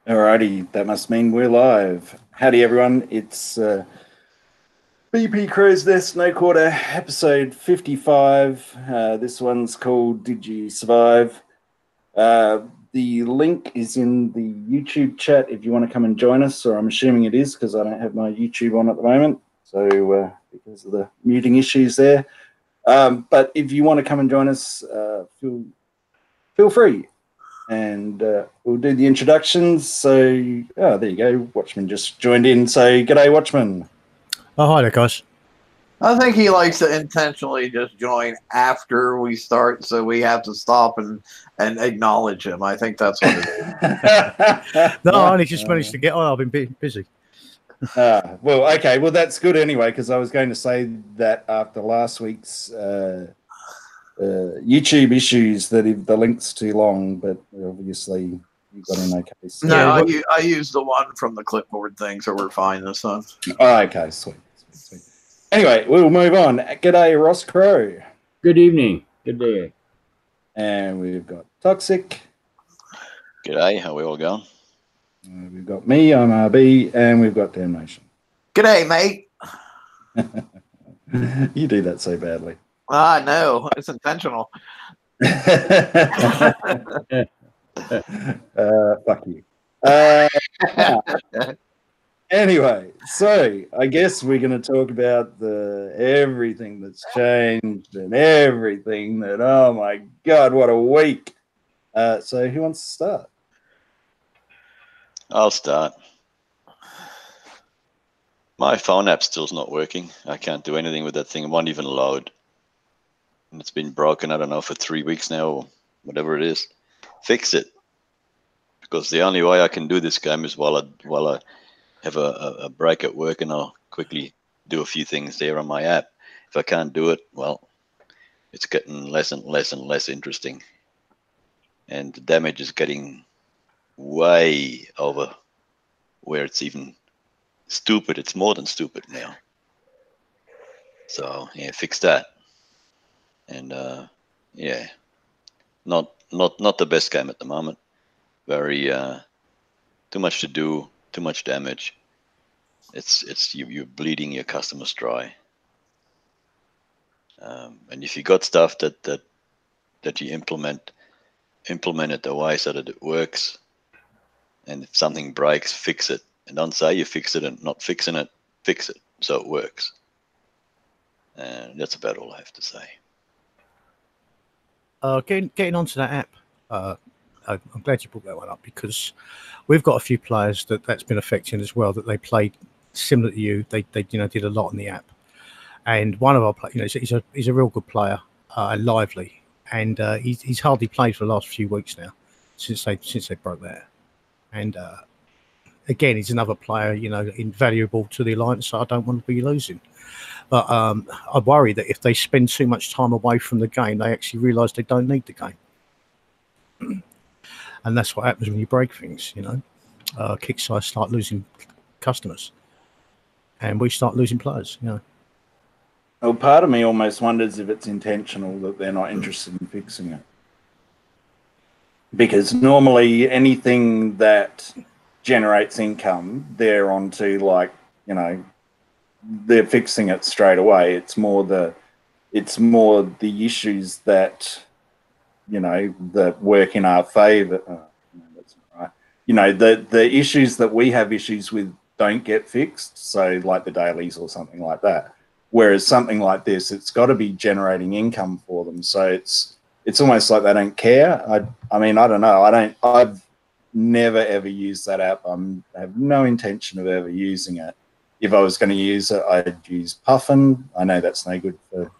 Alrighty, that must mean we're live. Howdy everyone, it's BP Crow's Nest No Quarter, episode 55. This one's called Did You Survive? The link is in the YouTube chat if you want to come and join us, or I'm assuming it is because I don't have my YouTube on at the moment, so because of the muting issues there. But if you want to come and join us, feel free. And we'll do the introductions. So, there you go. Watchman just joined in. So, g'day, Watchman. Oh, hi there, guys. I think he likes to intentionally just join after we start, so we have to stop and acknowledge him. I think that's what it is. No, I only just managed to get on. I've been busy. Well, okay. Well, that's good anyway, because I was going to say that after last week's YouTube issues that if the link's too long, but obviously you got in okay. So. No, I used the one from the clipboard thing, so we're fine this time. Oh, okay, sweet. Anyway, we'll move on. G'day, Ross Crow. Good evening. Good day. And we've got Toxic. G'day, how we all going? We've got me, I'm RB, and we've got Damnation. G'day, mate. You do that so badly. I know. It's intentional. Fuck you. Anyway, so I guess we're going to talk about everything that's changed and everything that, oh my God, what a week. So who wants to start? I'll start. My phone app still's not working. I can't do anything with that thing. It won't even load. And it's been broken, I don't know, for 3 weeks now or whatever it is. Fix it. Because the only way I can do this game is while I have a break at work and I'll quickly do a few things there on my app. If I can't do it, well, it's getting less and less and less interesting. And the damage is getting way over where it's even stupid. It's more than stupid now. So, yeah, fix that. And yeah, not the best game at the moment. Very too much to do, too much damage. It's you're bleeding your customers dry. And if you got stuff that you implement it the way so that it works. And if something breaks, fix it. And don't say you fix it and not fixing it. Fix it so it works. And that's about all I have to say. Getting onto that app, I'm glad you brought that one up because we've got a few players that's been affecting as well. That they played similar to you. They did a lot in the app, and one of our players, he's a real good player, lively, and he's hardly played for the last few weeks now since they broke that. And again, he's another player, invaluable to the alliance. So I don't want to be losing. But I worry that if they spend too much time away from the game, they actually realise they don't need the game. And that's what happens when you break things, Kickside start losing customers. And we start losing players, Well, part of me almost wonders if it's intentional that they're not interested in fixing it. Because normally anything that generates income, they're onto they're fixing it straight away. It's more the issues that that work in our favor. That's not right. The issues that we have issues with don't get fixed. So like the dailies or something like that. Whereas something like this, it's got to be generating income for them. So it's almost like they don't care. I mean, I don't know. I've never ever used that app. I have no intention of ever using it. If I was going to use it, I'd use Puffin. I know that's no good for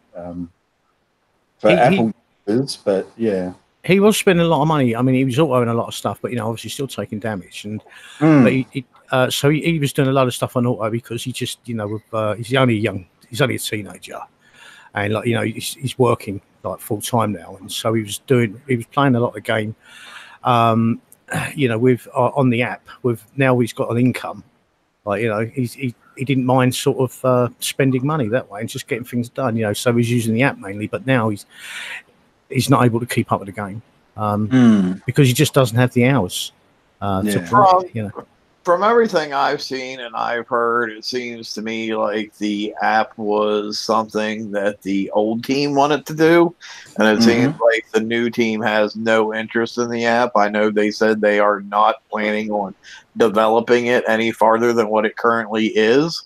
Apple users, but yeah. He was spending a lot of money. I mean, he was autoing a lot of stuff, but obviously still taking damage. And so he was doing a lot of stuff on auto because he just, he's only a teenager, and he's working like full time now, and so he was playing a lot of the game, with on the app. With now he's got an income, he didn't mind sort of spending money that way and just getting things done. So he's using the app mainly, but now he's not able to keep up with the game. because he just doesn't have the hours to play. You know. From everything I've seen and I've heard, it seems to me like the app was something that the old team wanted to do. And it seems like the new team has no interest in the app. I know they said they are not planning on developing it any farther than what it currently is.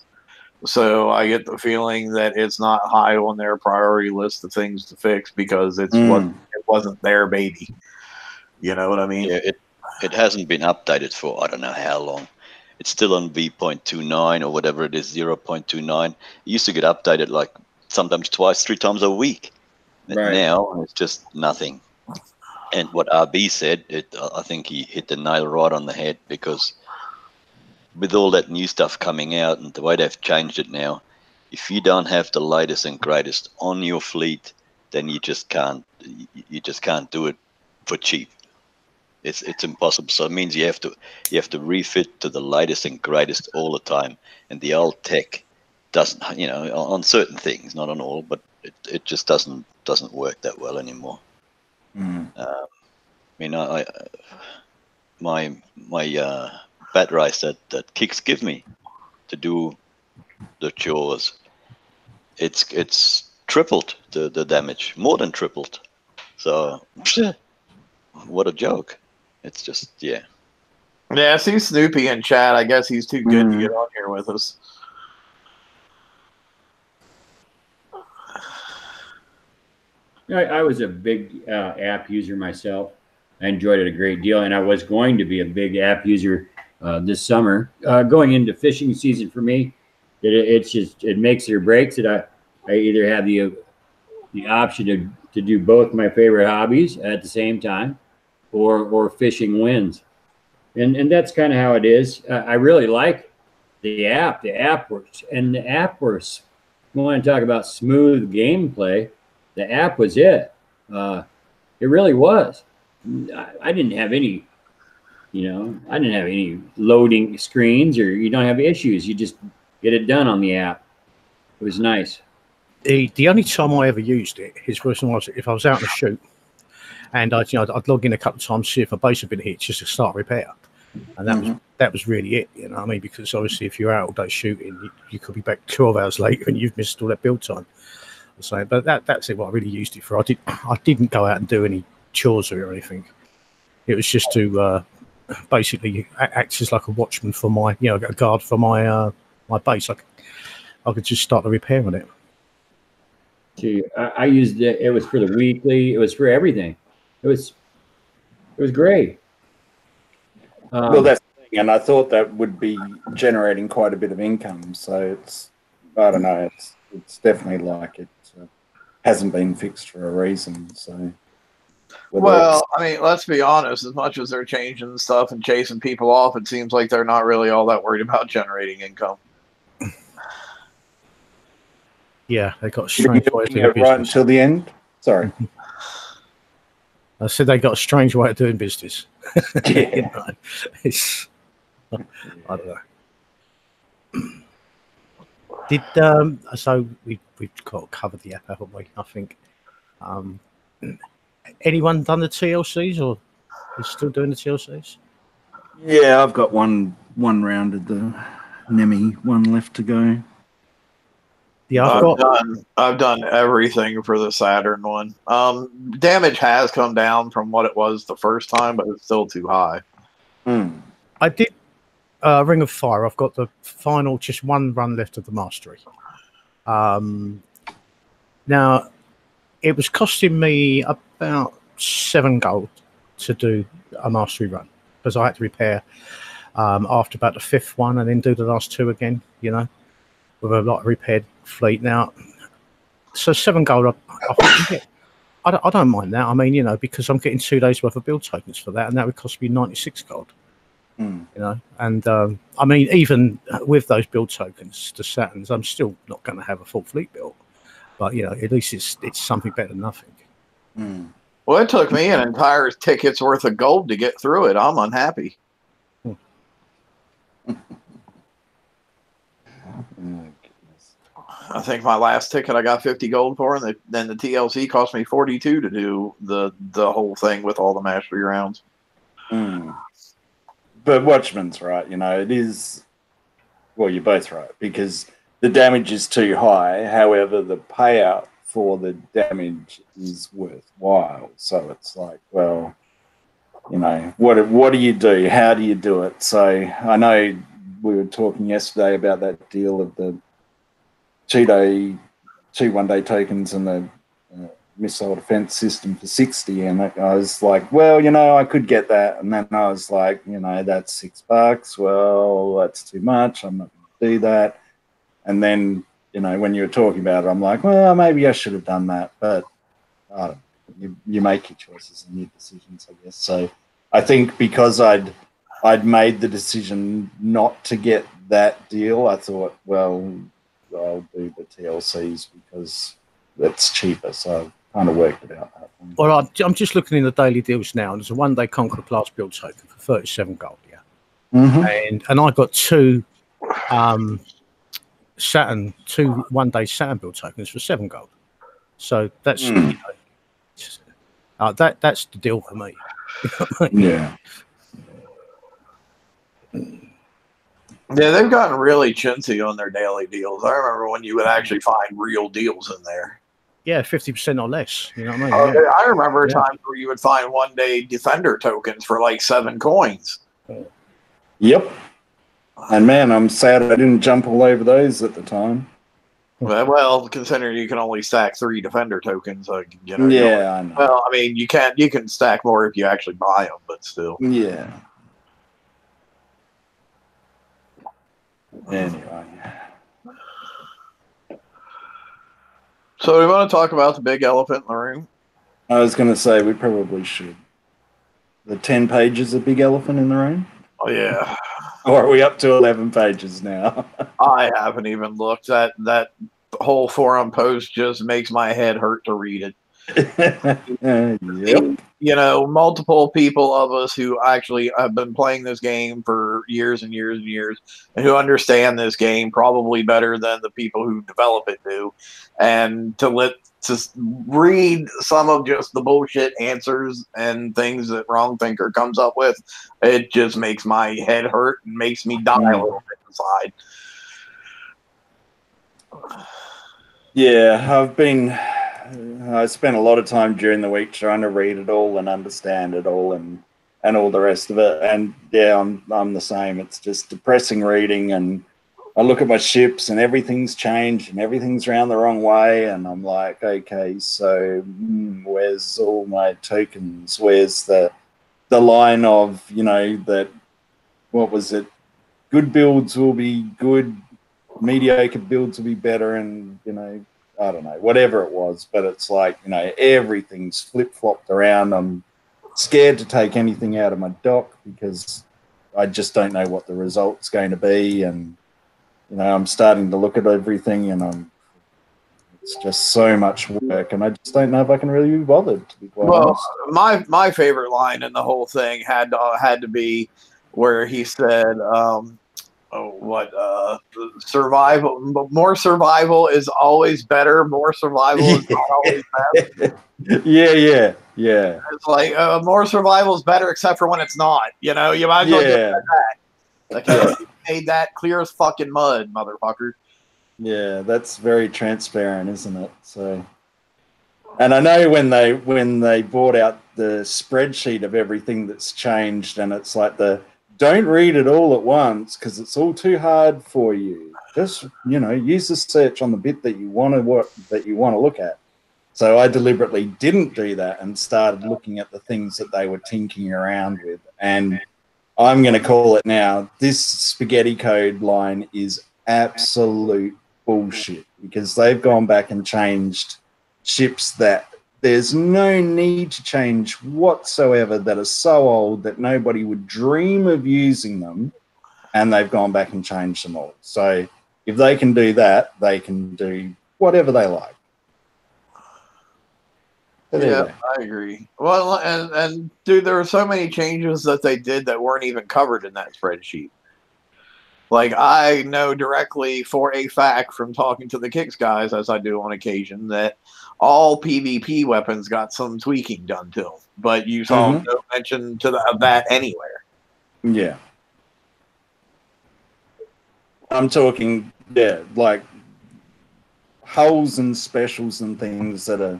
So I get the feeling that it's not high on their priority list of things to fix because it wasn't their baby. You know what I mean? Yeah, it hasn't been updated for I don't know how long. It's still on V.29 or whatever it is, 0.29. It used to get updated like sometimes twice, 3 times a week. Right. Now it's just nothing. And what RB said, I think he hit the nail right on the head, because with all that new stuff coming out and the way they've changed it now, if you don't have the latest and greatest on your fleet, then you just can't do it for cheap. It's impossible. So it means you have to refit to the latest and greatest all the time, and the old tech doesn't, on certain things, not on all, but it just doesn't work that well anymore. I mean, my bat rice that Kicks give me to do the chores, it's tripled the damage, more than tripled. So what a joke. It's just, yeah. Yeah, I see Snoopy in chat. I guess he's too good to get on here with us. I was a big app user myself. I enjoyed it a great deal, and I was going to be a big app user this summer. Going into fishing season for me, it makes it or breaks it. I either have the option to do both my favorite hobbies at the same time, or fishing wins. And that's kind of how it is. I really like the app. The app works. And the app works. We want to talk about smooth gameplay. The app was it. It really was. I didn't have any, loading screens, or you don't have issues. You just get it done on the app. It was nice. The only time I ever used it is if I was out on a shoot, and I'd log in a couple of times, see if my base had been hit, just to start repair. And that was really it, you know what I mean? Because obviously if you're out all day shooting, you could be back 12 hours later and you've missed all that build time. So, but that's it, what I really used it for. I didn't go out and do any chores or anything. It was just to basically act as like a watchman for my, a guard for my my base. I could just start the repair on it. See, I used it. It was for the weekly. It was for everything. It was great. Well, that's the thing, and I thought that would be generating quite a bit of income. So I don't know, it's definitely like it hasn't been fixed for a reason. So, well, I mean, let's be honest. As much as they're changing stuff and chasing people off, it seems like they're not really all that worried about generating income. Yeah, they got a strange way of doing business. Right until the end. Sorry. I said they got a strange way of doing business. Yeah. I don't know. So we've got to cover the app, haven't we? I think. Anyone done the TLCs, or is still doing the TLCs? Yeah, I've got one round of the Nemi one left to go. Yeah, I've done everything for the Saturn one. Damage has come down from what it was the first time, but it's still too high. I did Ring of Fire. I've got the final, just one run left of the mastery. Now, it was costing me about 7 gold to do a mastery run, because I had to repair after about the 5th one and then do the last 2 again, with a lot of repaired fleet. Now, so 7 gold, I don't mind that. I mean, because I'm getting 2 days worth of build tokens for that, and that would cost me 96 gold. And I mean, even with those build tokens, the Saturns, I'm still not going to have a full fleet built. But at least it's something better than nothing. Well, it took me an entire ticket's worth of gold to get through it. I'm unhappy. I think my last ticket I got 50 gold for, and then the TLC cost me 42 to do the whole thing with all the mastery rounds. But Watchman's right. It is. Well, you're both right, because the damage is too high. However, the payout for the damage is worthwhile. So it's like, well, what do you do? How do you do it? So I know we were talking yesterday about that deal of the 2 one-day tokens and the missile defense system for 60, and I was like, well, I could get that, and then I was like, that's $6. Well, that's too much. I'm not going to do that. And then, when you were talking about it, I'm like, well, maybe I should have done that, but I don't know. You make your choices and your decisions, I guess. So I think because I'd made the decision not to get that deal, I thought, well, I'll do the TLCs because it's cheaper. So I've kind of worked it out that way. Well, I'm just looking in the daily deals now, and there's a one-day Conqueror class build token for 37 gold. Yeah, and I got two one-day Saturn build tokens for 7 gold. So that's that's the deal for me. Yeah. Yeah, they've gotten really chintzy on their daily deals. I remember when you would actually find real deals in there. Yeah, 50% or less. You know what I mean? Yeah. I remember times where you would find one-day Defender tokens for like 7 coins. Yep. And man, I'm sad I didn't jump all over those at the time. Well, considering you can only stack 3 Defender tokens, I know. Well, I mean, you can stack more if you actually buy them, but still. Yeah. Anyway. So we want to talk about the big elephant in the room? I was going to say we probably should. The 10 pages of big elephant in the room? Oh, yeah. Or are we up to 11 pages now? I haven't even looked. That whole forum post just makes my head hurt to read it. Yep. Multiple people of us who actually have been playing this game for years and years and years, and who understand this game probably better than the people who develop it do, and to read some of just the bullshit answers and things that Wrong Thinker comes up with, it just makes my head hurt and makes me die a little bit inside. Yeah, I spent a lot of time during the week trying to read it all and understand it all and all the rest of it. And yeah, I'm the same. It's just depressing reading, and I look at my ships and everything's changed and everything's around the wrong way, and I'm like, okay, so where's all my tokens? Where's the line of, that, what was it? Good builds will be good, mediocre builds will be better, and I don't know, whatever it was, but it's like, everything's flip-flopped around. I'm scared to take anything out of my dock because I just don't know what the result's going to be, and I'm starting to look at everything, and it's just so much work, and I just don't know if I can really be bothered, to be quite honest. My favorite line in the whole thing had to be where he said, survival, more survival is always better. More survival is not always better. Yeah. It's like more survival is better, except for when it's not. You might as well get that. Like, you made that clear as fucking mud, motherfucker. Yeah, that's very transparent, isn't it? So, and I know when they brought out the spreadsheet of everything that's changed, and it's like don't read it all at once because it's all too hard for you. Just use the search on the bit that you want to look at. So I deliberately didn't do that and started looking at the things that they were tinkering around with. And I'm going to call it now. This spaghetti code line is absolute bullshit because they've gone back and changed ships that there's no need to change whatsoever, that are so old that nobody would dream of using them, and they've gone back and changed them all. So if they can do that, they can do whatever they like. Yeah, I agree. Well, and dude, there were so many changes that they did that weren't even covered in that spreadsheet. Like, I know directly for a fact from talking to the Kicks guys, as I do on occasion, that all PvP weapons got some tweaking done to them. But you saw no mention of that anywhere. Yeah. I'm talking, like hulls and specials and things that are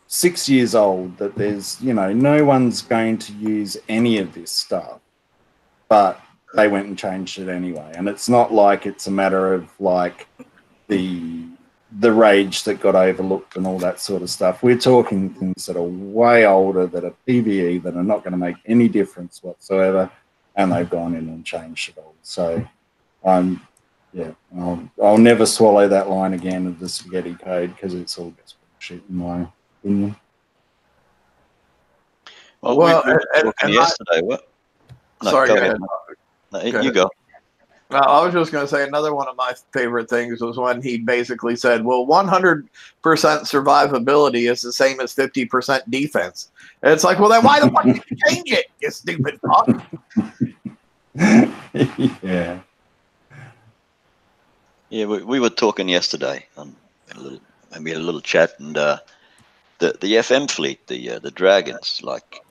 6 years old, that there's, no one's going to use any of this stuff. But they went and changed it anyway. And it's not like it's a matter of like the rage that got overlooked and all that sort of stuff. We're talking things that are way older, that are PvE, that are not going to make any difference whatsoever, and they've gone in and changed it all. So I'll never swallow that line again of the spaghetti code, because it's all just bullshit in my opinion. Well, we were talking yesterday. What? No, Sorry, go ahead. No, you go. I was just going to say another one of my favorite things was when he basically said, well, 100% survivability is the same as 50% defense. And it's like, well, then why the fuck did you change it, you stupid fuck? Yeah. Yeah, we were talking yesterday on we had a little chat, and the FM fleet, the Dragons, like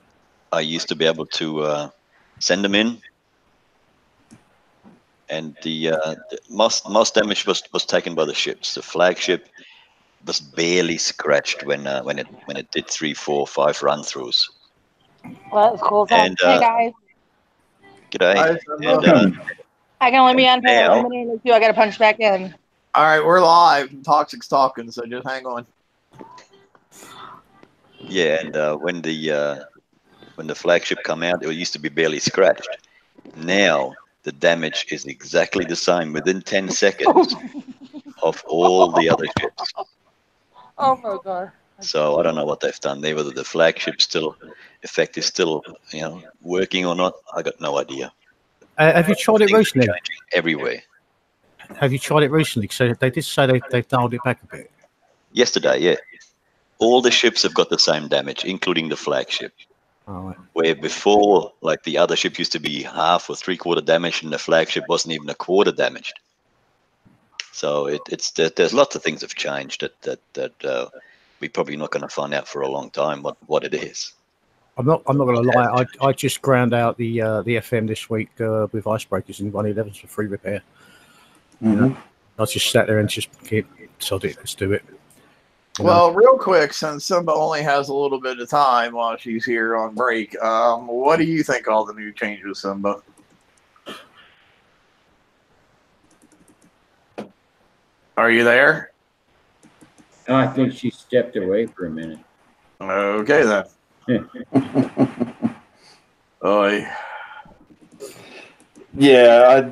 I used to be able to send them in, and the most damage was taken by the ships. The flagship was barely scratched when it did 3, 4, 5 run-throughs. Well, that's cool. And, hey guys, G'day. Hi, And, I can only be on panel now- in a minute or two. I got to punch back in. All right, we're live. Toxic's talking, so just hang on. yeah, and when the flagship come out, it used to be barely scratched. Now the damage is exactly the same within 10 seconds of all the other ships. Oh my god. So I don't know what they've done there, whether the flagship effect is still working or not. I got no idea. Have you tried it Things are recently? changing everywhere. Have you tried it recently? So they did say they've dialed it back a bit. Yesterday, yeah. All the ships have got the same damage, including the flagship. All right. Where before, like the other ship used to be half or 3/4 damaged, and the flagship wasn't even 1/4 damaged. So there's lots of things have changed that we're probably not going to find out for a long time what it is. I'm not going to lie. I just ground out the FM this week with icebreakers in 111s for free repair. I just sat there and just sod it. Let's do it. Well, real quick, since Simba only has a little bit of time while she's here on break, what do you think all the new changes, Simba? Are you there? No, I think she stepped away for a minute. Okay, then. Yeah,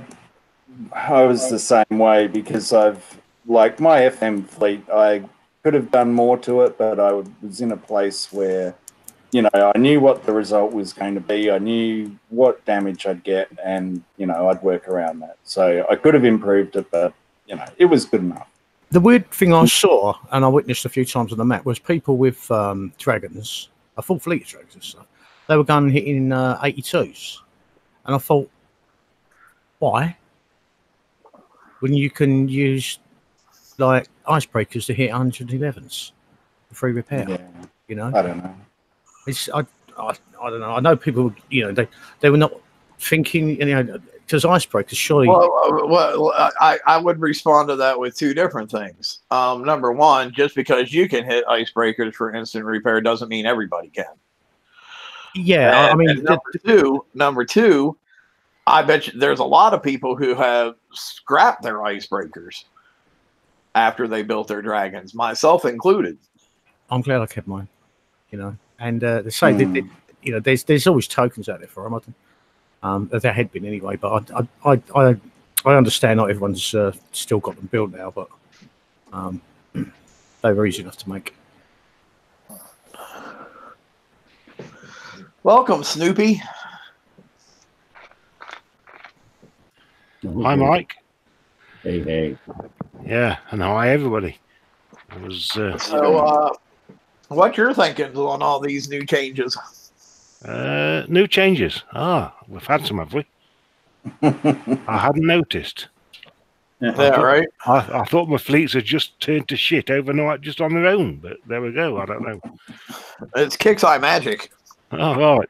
I was the same way, because like my FM fleet, I could have done more to it, but I was in a place where, I knew what the result was going to be. I knew what damage I'd get, and, I'd work around that. So I could have improved it, but, it was good enough. The weird thing I saw, and I witnessed a few times on the map, was people with dragons, a full fleet of dragons and stuff. They were going and hitting 82s. And I thought, why? When you can use like icebreakers to hit 111s for free repair, Yeah. I don't know. It's I don't know. I know people, they were not thinking, because icebreakers surely. Well, I would respond to that with two different things. Number one, just because you can hit icebreakers for instant repair doesn't mean everybody can. Yeah, and number two, I bet you there's a lot of people who have scrapped their icebreakers after they built their dragons, myself included. I'm glad I kept mine, and they say that, there's always tokens out there for them. There had been anyway, but I understand not everyone's still got them built now, but they were easy enough to make. Welcome, Snoopy. Hi, Mike. Hey. Yeah, and hi, everybody. I was, So, what you're thinking on all these new changes? new changes. We've had some, have we? I hadn't noticed. Yeah, right. I thought my fleets had just turned to shit overnight just on their own, but there we go. I don't know. It's Kix's Eye magic. Oh, right.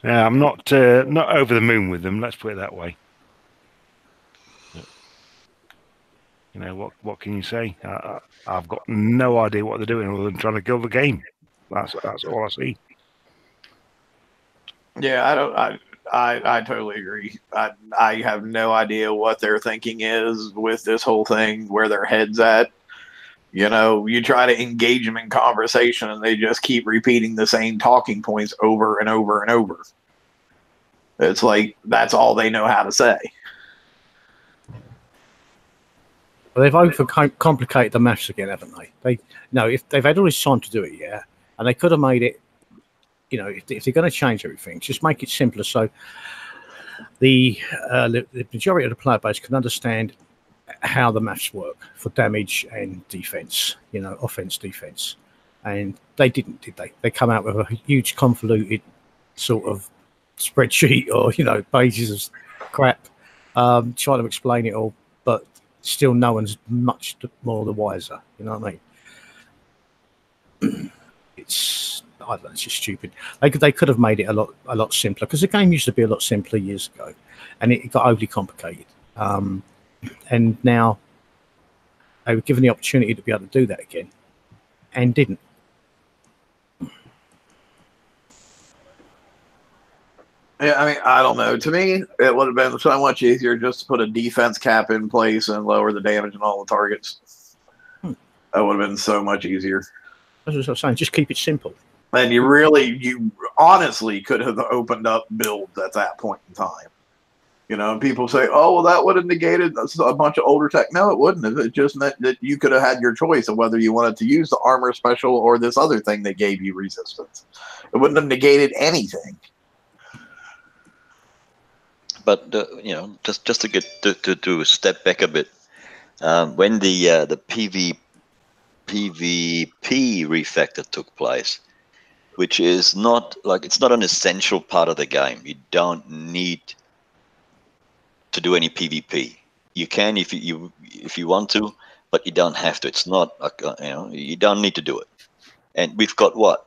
Yeah, I'm not over the moon with them. Let's put it that way. You know what can you say? I've got no idea what they're doing other than trying to kill the game. That's all I see. Yeah, I totally agree. I have no idea what their thinking is with this whole thing, where their head's at. You know, you try to engage them in conversation and they just keep repeating the same talking points over and over and over. It's like that's all they know how to say. Well, they've overcomplicated the maths again, haven't they? If they've had all this time to do it, yeah, and they could have made it. You know, if they're going to change everything, just make it simpler so the majority of the player base can understand how the maths work for damage and defense. You know, offense, defense, and they didn't, did they? They come out with a huge convoluted sort of spreadsheet or pages of crap, trying to explain it all, but still no one's much more the wiser. You know what I mean? I don't know, it's just stupid. They could have made it a lot simpler, because the game used to be a lot simpler years ago, and it got overly complicated. And now they were given the opportunity to be able to do that again, and didn't. Yeah, I mean, I don't know. To me, it would have been so much easier just to put a defense cap in place and lower the damage on all the targets. That would have been so much easier. That's what I was saying. Just keep it simple. And you honestly could have opened up builds at that point in time. You know, and people say, oh, well, that would have negated a bunch of older tech. No, it wouldn't have. It just meant that you could have had your choice of whether you wanted to use the armor special or this other thing that gave you resistance. It wouldn't have negated anything. But just to get to step back a bit, when the PvP refactor took place, which is not it's not an essential part of the game. You don't need to do any PvP. You can if you want to, but you don't have to. It's not you don't need to do it. And we've got what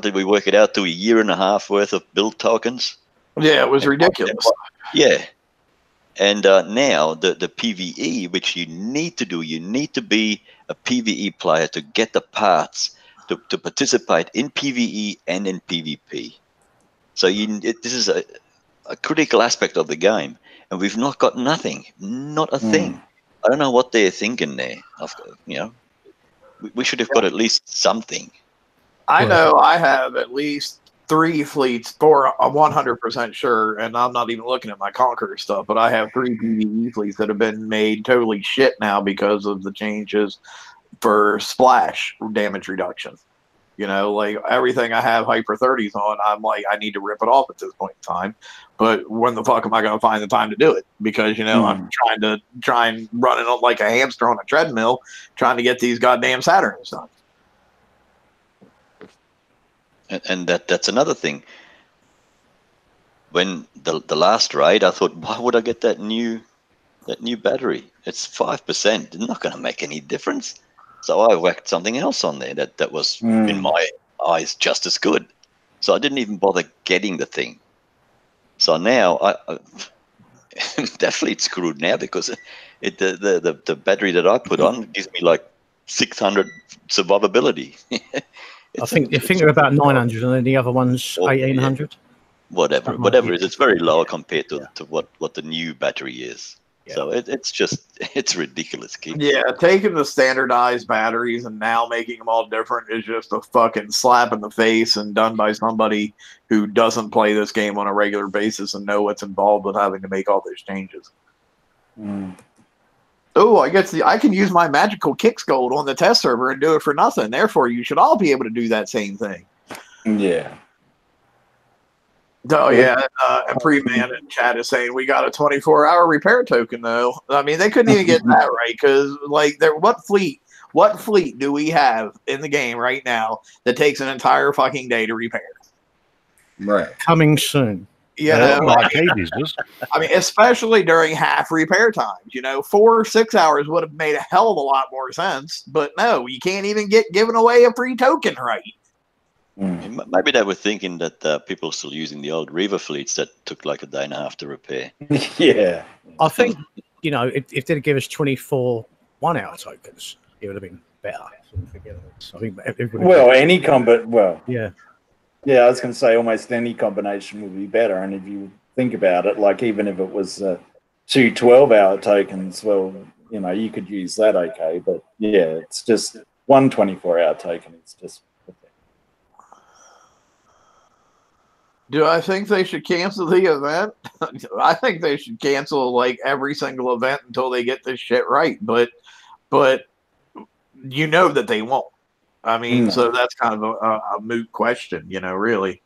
did we work it out to? A year and a half worth of build tokens. Yeah, it was ridiculous. Yeah. And now the PvE, which you need to do, you need to be a PvE player to get the parts to participate in PvE and in PvP. So this is a critical aspect of the game, and we've not got nothing, not a thing. I don't know what they're thinking there. We should have got at least something. I know I have at least 3 fleets, for 100% sure, and I'm not even looking at my Conqueror stuff, but I have 3 PvE fleets that have been made totally shit now because of the changes for splash damage reduction. You know, like everything I have Hyper 30s on, I'm like, I need to rip it off at this point in time. But when the fuck am I going to find the time to do it? Because, I'm trying and running on like a hamster on a treadmill, trying to get these goddamn Saturns done. And that's another thing. When the last raid, I thought, why would I get that new battery? It's 5%. It's not going to make any difference. So I whacked something else on there that was in my eyes just as good. So I didn't even bother getting the thing. So now I'm definitely screwed now, because the battery that I put on gives me like 600 survivability. I think they're about 900, and then the other one's 1800. Whatever it is, it's very low compared to what the new battery is. Yeah. So it's ridiculous. Yeah, taking the standardized batteries and now making them all different is just a fucking slap in the face, and done by somebody who doesn't play this game on a regular basis and know what's involved with having to make all those changes. Oh, I can use my magical Kix Gold on the test server and do it for nothing. Therefore, you should all be able to do that same thing. Yeah. Oh, yeah. And Pre-Man in chat is saying we got a 24-hour repair token, though. I mean, they couldn't even get that right, because, like, what fleet do we have in the game right now that takes an entire fucking day to repair? Right. Coming soon. You Yeah, know, like Hades does. I mean, especially during half repair times. 4 or 6 hours would have made a hell of a lot more sense. But no, you can't even get given away a free token, right? Maybe they were thinking that people are still using the old Reaver fleets that took like a day and a half to repair. Yeah. I think, if they'd give us 24 1-hour tokens, it would have been better. I think everybody. Well, any combat. Well, yeah. Yeah, I was going to say almost any combination would be better. And if you think about it, like even if it was 2 12-hour tokens, well, you could use that okay. But yeah, it's just one 24-hour token. It's just. Do I think they should cancel the event? I think they should cancel like every single event until they get this shit right. But you know that they won't. I mean, so that's kind of a moot question, really.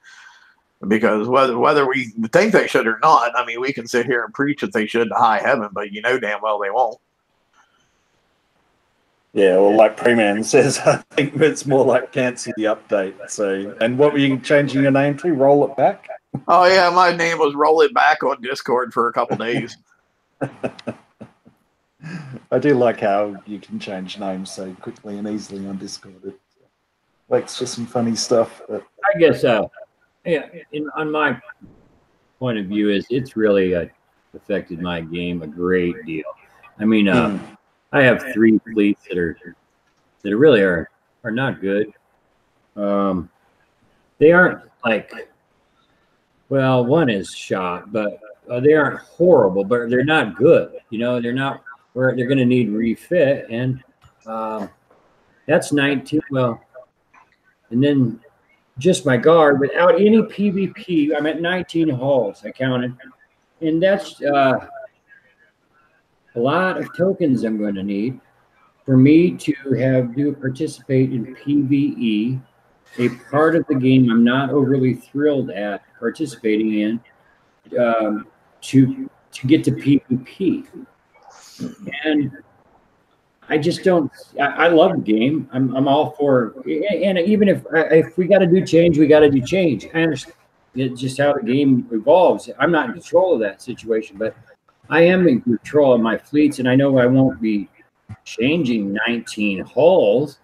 Because whether we think they should or not, I mean, we can sit here and preach that they should to high heaven, but damn well they won't. Yeah, well, like Preman says, I think it's more like cancel the update. So, and what were you changing your name to? Roll it back? Oh, yeah, my name was Roll It Back on Discord for a couple days. I do like how you can change names so quickly and easily on Discord. It makes for some funny stuff. But... I guess, on my point of view, it's really affected my game a great deal. I mean, I have 3 fleets that really are not good. They aren't like, well, one is shot, but they aren't horrible, but they're not good. They're not where they're going to need refit, and that's 19. Well, and then just my guard without any PvP. I'm at 19 hulls. I counted, and that's a lot of tokens I'm going to need for me to participate in PvE, a part of the game I'm not overly thrilled at participating in, to get to PvP. And I just don't. I love the game. I'm all for. And even if we got to do change, we got to do change. I understand it's just how the game evolves. I'm not in control of that situation, but I am in control of my fleets, and I know I won't be changing 19 hulls.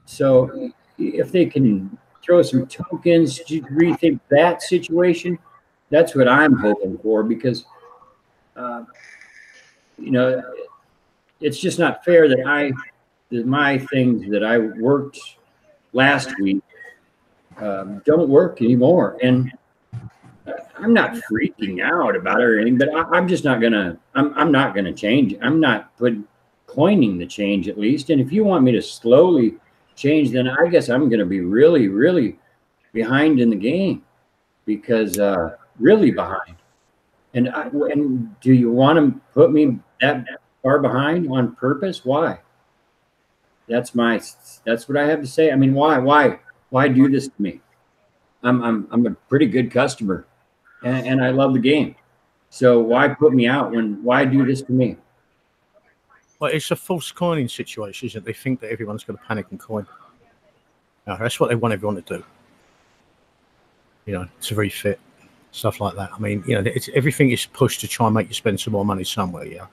So if they can throw some tokens to rethink that situation, that's what I'm hoping for, because it's just not fair that my things that I worked last week don't work anymore. And I'm not freaking out about it or anything, but I'm just not gonna. I'm not gonna change. I'm not coining the change, at least. And if you want me to slowly change, then I guess I'm gonna be really, really behind in the game, because really behind. And do you want to put me that far behind on purpose? Why? That's what I have to say. I mean, why do this to me? I'm a pretty good customer, and I love the game. So why put me out why do this to me? Well, it's a false coining situation, isn't it? They think that everyone's going to panic and coin. No, that's what they want everyone to do. To refit, stuff like that. I mean, everything is pushed to try and make you spend some more money somewhere. Yeah.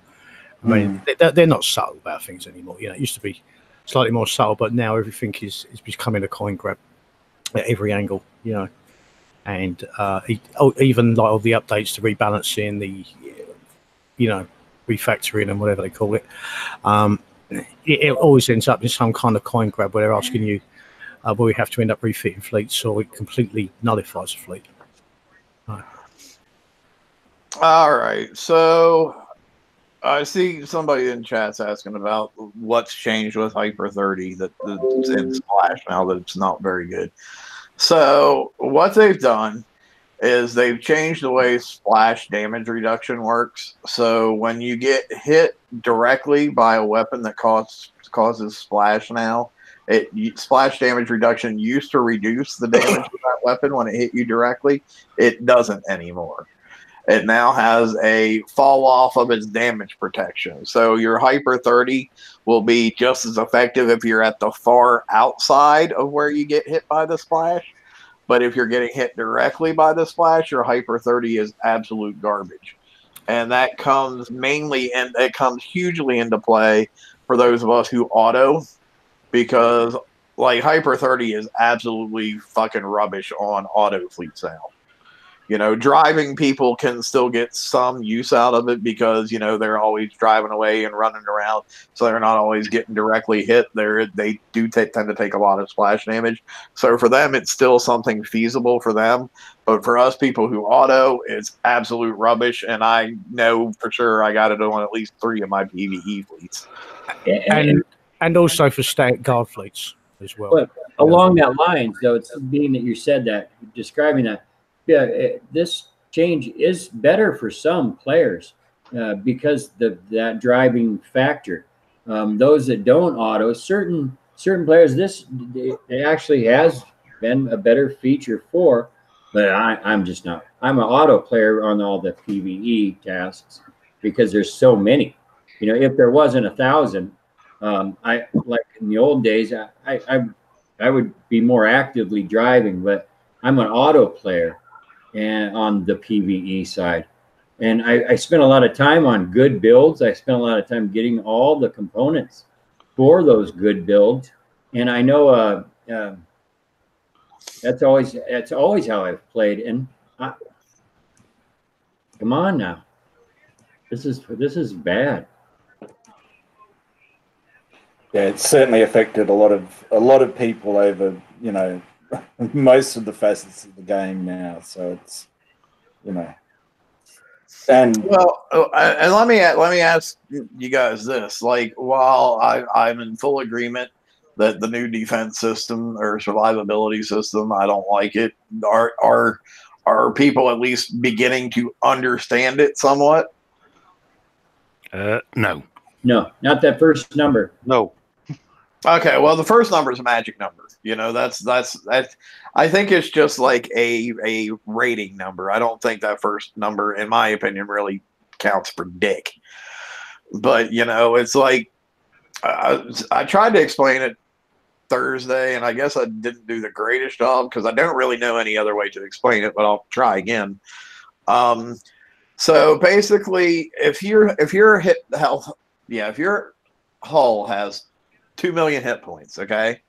I mean, they're not subtle about things anymore. It used to be slightly more subtle, but now everything is becoming a coin grab at every angle. And even like all the updates to rebalancing, the refactoring and whatever they call it, it always ends up in some kind of coin grab where they're asking you, will we have to end up refitting fleets, or it completely nullifies a fleet. All right, so I see somebody in chat's asking about what's changed with Hyper 30 that's in Splash now that it's not very good. So what they've done is they've changed the way Splash damage reduction works. So when you get hit directly by a weapon that causes splash now, splash damage reduction used to reduce the damage of that weapon when it hit you directly. It doesn't anymore. It now has a fall off of its damage protection. So your Hyper 30 will be just as effective if you're at the far outside of where you get hit by the splash. But if you're getting hit directly by the splash, your Hyper 30 is absolute garbage. And that comes it comes hugely into play for those of us who auto, because like Hyper 30 is absolutely fucking rubbish on auto fleet sale. Driving people can still get some use out of it because, they're always driving away and running around. So they're not always getting directly hit. They do tend to take a lot of splash damage. So for them, it's still something feasible for them. But for us people who auto, it's absolute rubbish. And I know for sure I got it on at least 3 of my PvE fleets. And also for static guard fleets as well. But along that line, though, it's being that you said that, describing that, this change is better for some players because that driving factor. Those that don't auto, certain players, it actually has been a better feature for. But I'm just not. I'm an auto player on all the PvE tasks because there's so many. If there wasn't 1,000, I like in the old days, I would be more actively driving, but I'm an auto player and on the PvE side. And I spent a lot of time on good builds. I spent a lot of time getting all the components for those good builds. And I know that's always how I've played. And come on now, this is bad. Yeah, it's certainly affected a lot of people over, most of the facets of the game now. So it's, and well, and let me ask you guys this: like, while I'm in full agreement that the new defense system or survivability system, I don't like it. Are people at least beginning to understand it somewhat? No, not that first number. No. Okay, well, the first number is a magic number. That's I think it's just like a rating number. I don't think that first number, in my opinion, really counts for dick. But it's like I tried to explain it Thursday, and I guess I didn't do the greatest job because I don't really know any other way to explain it. But I'll try again. So basically, if your hull has 2 million hit points, okay,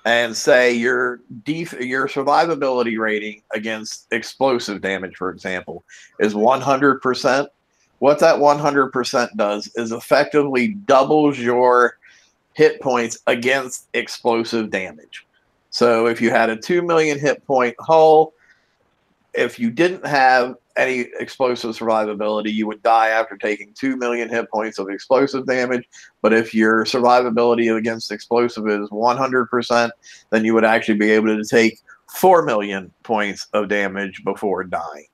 and say your survivability rating against explosive damage, for example, is 100%. What that 100% does is effectively doubles your hit points against explosive damage. So if you had a 2 million hit point hull, if you didn't have any explosive survivability, you would die after taking 2 million hit points of explosive damage. But if your survivability against explosive is 100%, then you would actually be able to take 4 million points of damage before dying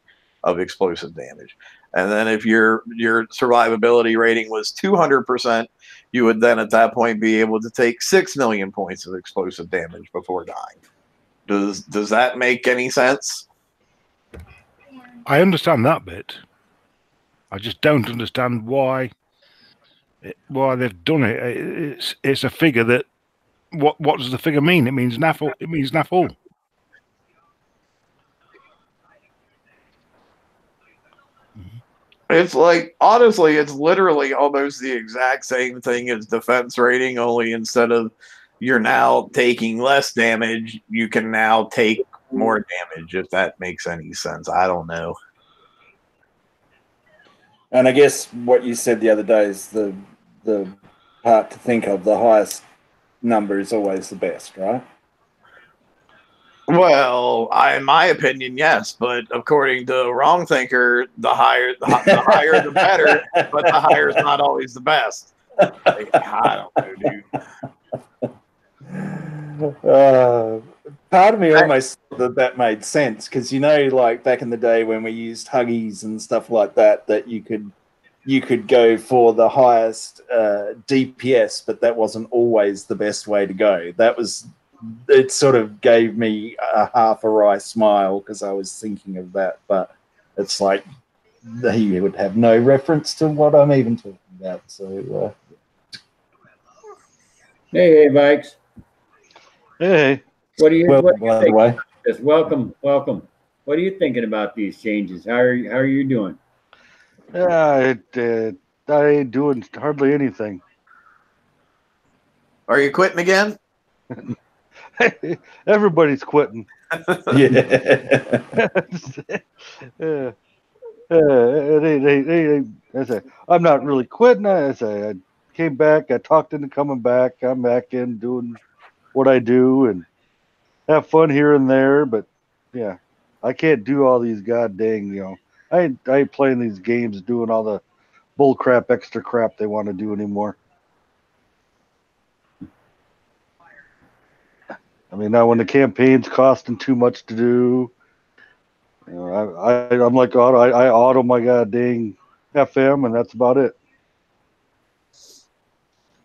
of explosive damage. And then if your survivability rating was 200%, you would then at that point be able to take 6 million points of explosive damage before dying. Does that make any sense? I understand that bit. I just don't understand why they've done it. It's a figure that. What does the figure mean? It means naff. It means naff all. It's like, honestly, it's literally almost the exact same thing as defense rating, only instead of you're now taking less damage, you can now take more damage, if that makes any sense. I don't know. And I guess what you said the other day is the part to think of. The highest number is always the best, right? Well, in my opinion, yes, but according to Wrong Thinker, the higher the better, but the higher is not always the best. I don't know, dude. Part of me almost thought that made sense because like back in the day when we used Huggies and stuff like that, that you could go for the highest DPS, but that wasn't always the best way to go. It sort of gave me a half a wry smile because I was thinking of that, but it's like he would have no reference to what I'm even talking about. So, hey, Vikes. Hey. What do you? Well, what do you by think? the way, Just welcome. What are you thinking about these changes? How are you doing? Yeah, I ain't doing hardly anything. Are you quitting again? Everybody's quitting. Yeah. I say, I'm not really quitting. I say, I came back. I talked into coming back. I'm back in doing what I do and have fun here and there. But yeah, I can't do all these god dang, I ain't playing these games doing all the bull crap, extra crap they want to do anymore. I mean, now when the campaign's costing too much to do, I'm like, I auto my god dang FM, and that's about it.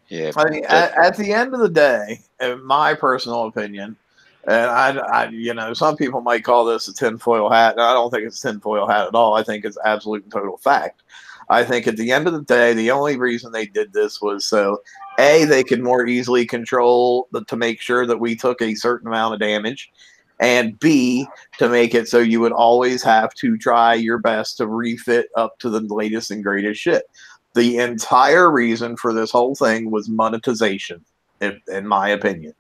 Yeah. I mean, at the end of the day, in my personal opinion, and I some people might call this a tinfoil hat, and I don't think it's a tinfoil hat at all. I think it's absolute and total fact. I think at the end of the day, the only reason they did this was so they could more easily control to make sure that we took a certain amount of damage, and B, to make it so you would always have to try your best to refit up to the latest and greatest shit. The entire reason for this whole thing was monetization, in my opinion.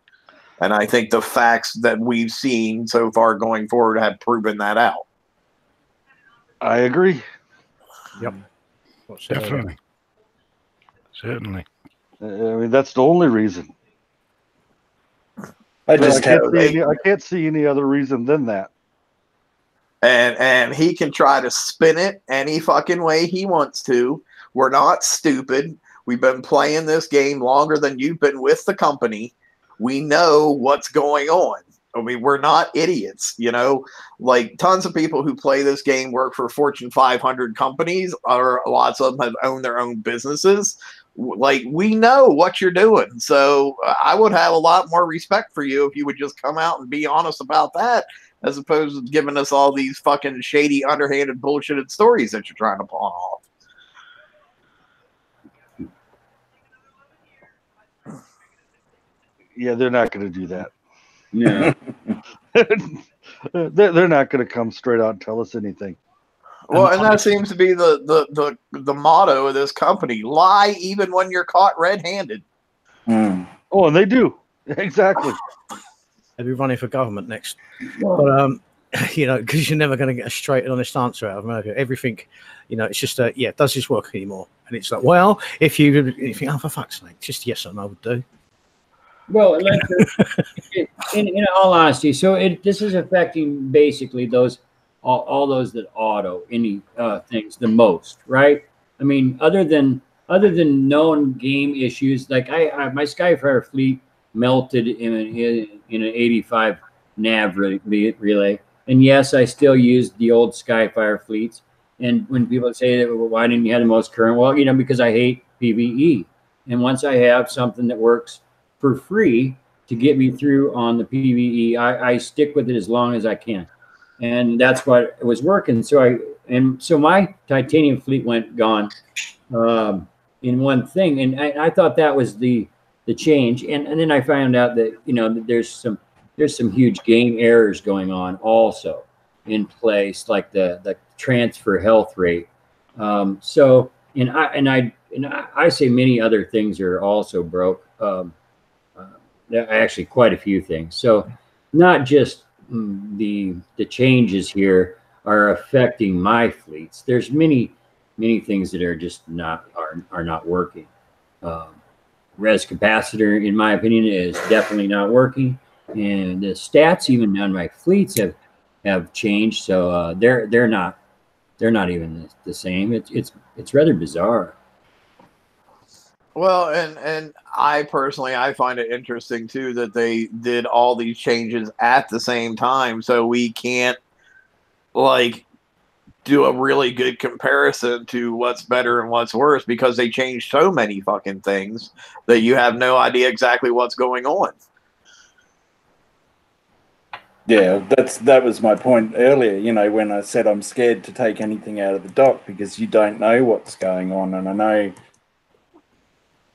And I think the facts that we've seen so far going forward have proven that out. I agree. Yep. Definitely. Certainly. I mean, that's the only reason. I just have. I can't see any other reason than that. And he can try to spin it any fucking way he wants to. We're not stupid. We've been playing this game longer than you've been with the company. We know what's going on. I mean, we're not idiots, like tons of people who play this game work for Fortune 500 companies, or lots of them have owned their own businesses. Like, we know what you're doing. So I would have a lot more respect for you if you would just come out and be honest about that, as opposed to giving us all these fucking shady, underhanded, bullshitted stories that you're trying to pawn off. Yeah, they're not going to do that. No. They're not going to come straight out and tell us anything. Well, and that seems to be the motto of this company: lie even when you're caught red-handed. Mm. Oh, and they do. Exactly. They'll be running for government next. But because you're never going to get a straight and honest answer out of America. Everything, it's just does this work anymore? And it's like, well, if you think, oh, for fuck's sake, just yes or no would do. Well, in all honesty, so this is affecting basically all those that auto any things the most, right? I mean, other than known game issues, like my Skyfire fleet melted in an 85 nav relay, and yes, I still use the old Skyfire fleets. And when people say that, well, why didn't you have the most current? Well, because I hate PvE, and once I have something that works for free to get me through on the PvE, I stick with it as long as I can, and that's what was working. So my titanium fleet went gone in one thing, and I thought that was the change, and then I found out that that there's some huge game errors going on also in place, like the transfer health rate. So I say many other things are also broke. Actually quite a few things. So not just the changes here are affecting my fleets. There's many things that are just not working. Res capacitor, in my opinion, is definitely not working, and the stats even on my fleets have changed. So they're not even the same. It's rather bizarre. Well, and I personally, I find it interesting too that they did all these changes at the same time, so we can't do a really good comparison to what's better and what's worse, because they changed so many fucking things that you have no idea exactly what's going on. Yeah, that was my point earlier, when I said I'm scared to take anything out of the dock because you don't know what's going on. And I know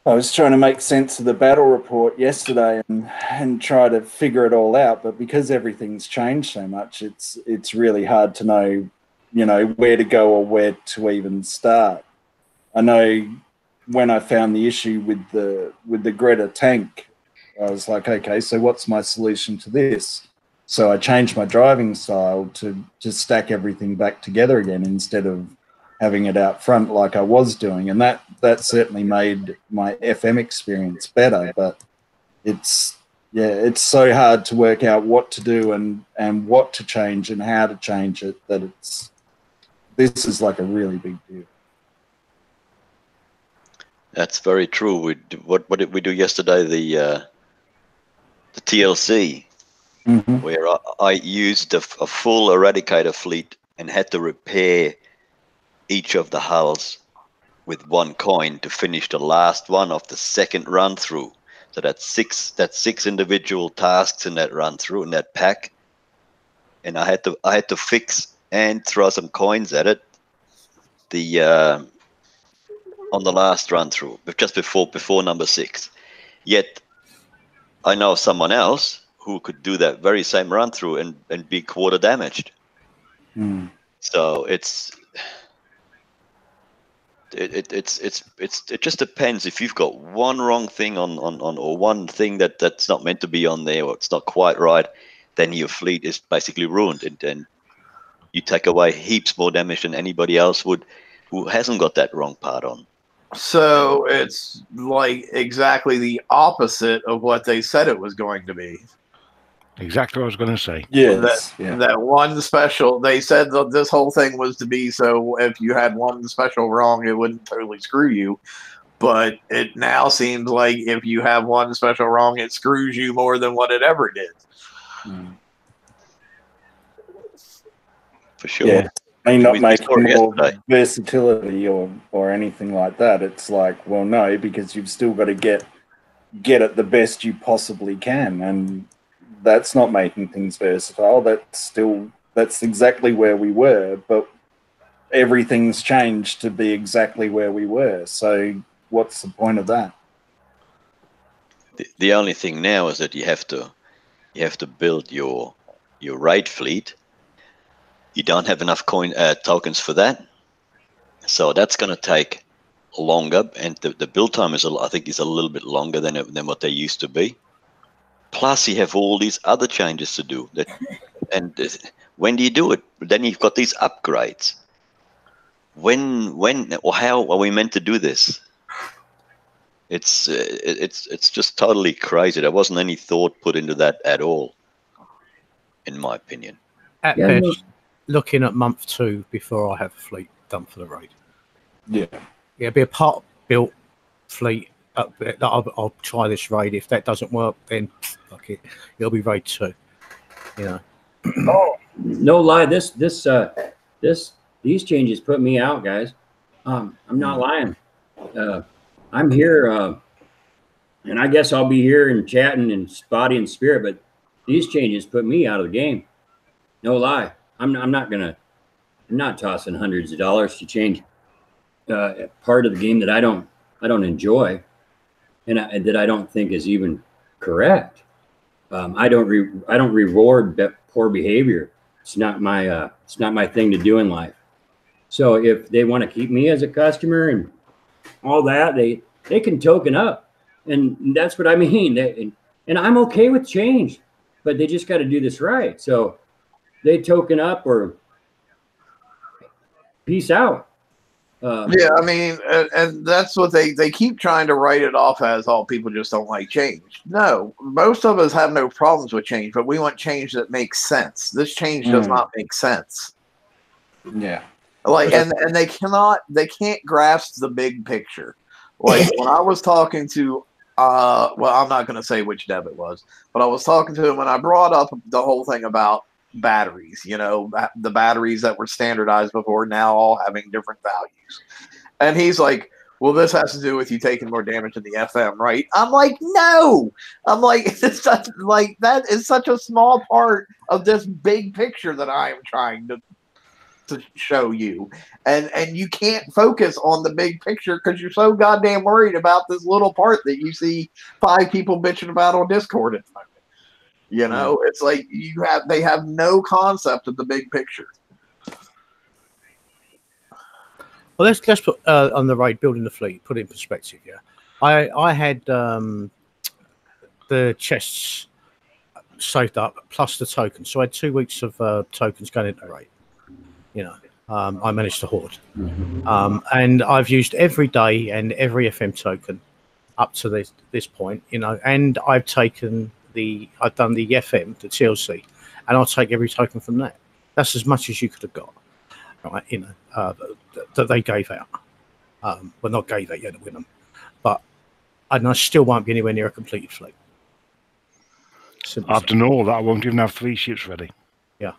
I was trying to make sense of the battle report yesterday and try to figure it all out, but because everything's changed so much, it's really hard to know, where to go or where to even start. I know when I found the issue with the Greta tank, I was like, okay, so what's my solution to this? So I changed my driving style to stack everything back together again instead of having it out front like I was doing, and that certainly made my FM experience better. But it's so hard to work out what to do and what to change and how to change it, that this is like a really big deal. That's very true. What did we do yesterday? The TLC, where I used a full Eradicator fleet and had to repair each of the hulls with one coin to finish the last one of the second run through. So that's six individual tasks in that run through in that pack, and I had to fix and throw some coins at it. On the last run through, but just before number 6. Yet I know someone else who could do that very same run through and be quarter damaged. So it just depends. If you've got one wrong thing on or one thing that's not meant to be on there, or it's not quite right, then your fleet is basically ruined, and you take away heaps more damage than anybody else would who hasn't got that wrong part on. So it's like exactly the opposite of what they said it was going to be. Exactly what I was going to say. Yes. That one special, they said that this whole thing was to be so if you had one special wrong, it wouldn't totally screw you. But it now seems like if you have one special wrong, it screws you more than what it ever did. For sure. Yeah. I mean, not making more versatility or anything like that. It's like, well, no, because you've still got to get it the best you possibly can, and that's not making things versatile. That's exactly where we were, but everything's changed to be exactly where we were. So what's the point of that? The only thing now is that you have to build your raid fleet. You don't have enough tokens for that, so that's going to take longer, and the build time is I think is a little bit longer than what they used to be. Plus, you have all these other changes to do. And when do you do it? Then you've got these upgrades. When or how are we meant to do this? It's just totally crazy. There wasn't any thought put into that at all, in my opinion. At best, looking at month 2 before I have a fleet done for the raid. Yeah, it'll be a part built fleet. I'll try this raid. If that doesn't work, then fuck it. It'll be raid 2. Oh, no lie. These changes put me out, guys. I'm not lying. I'm here, and I guess I'll be here and chatting and body and spirit. But these changes put me out of the game. No lie. I'm not tossing hundreds of dollars to change part of the game that I don't enjoy, and that I don't think is even correct. I don't reward poor behavior. It's not my thing to do in life. So if they want to keep me as a customer and all that, they can token up, and that's what I mean. And I'm okay with change, but they just got to do this right. So they token up or peace out. Yeah, I mean, and that's what they keep trying to write it off as, all people just don't like change. No, most of us have no problems with change, but we want change that makes sense. This change does not make sense. Yeah. Like, and they can't grasp the big picture. Like when I was talking to, well, I'm not going to say which dev it was, but I was talking to him and I brought up the whole thing about batteries, the batteries that were standardized before, now all having different values. And he's like, well, this has to do with you taking more damage in the FM, right? I'm like, no. I'm like, it's such, that is such a small part of this big picture that I am trying to to show you, and you can't focus on the big picture because you're so goddamn worried about this little part that you see 5 people bitching about on Discord at the moment. You know, it's like they have no concept of the big picture. Well, let's put on the raid building the fleet, put it in perspective. Yeah, I had the chests saved up plus the tokens, so I had 2 weeks of tokens going into raid. You know, I managed to hoard, and I've used every day and every FM token up to this point. You know, and I've done the FM, the TLC, and I'll take every token from that. That's as much as you could have got, right? You know, that they gave out. Well, not gave out, you had to win them, and I still won't be anywhere near a completed fleet. After all that, I won't even have 3 ships ready. Yeah.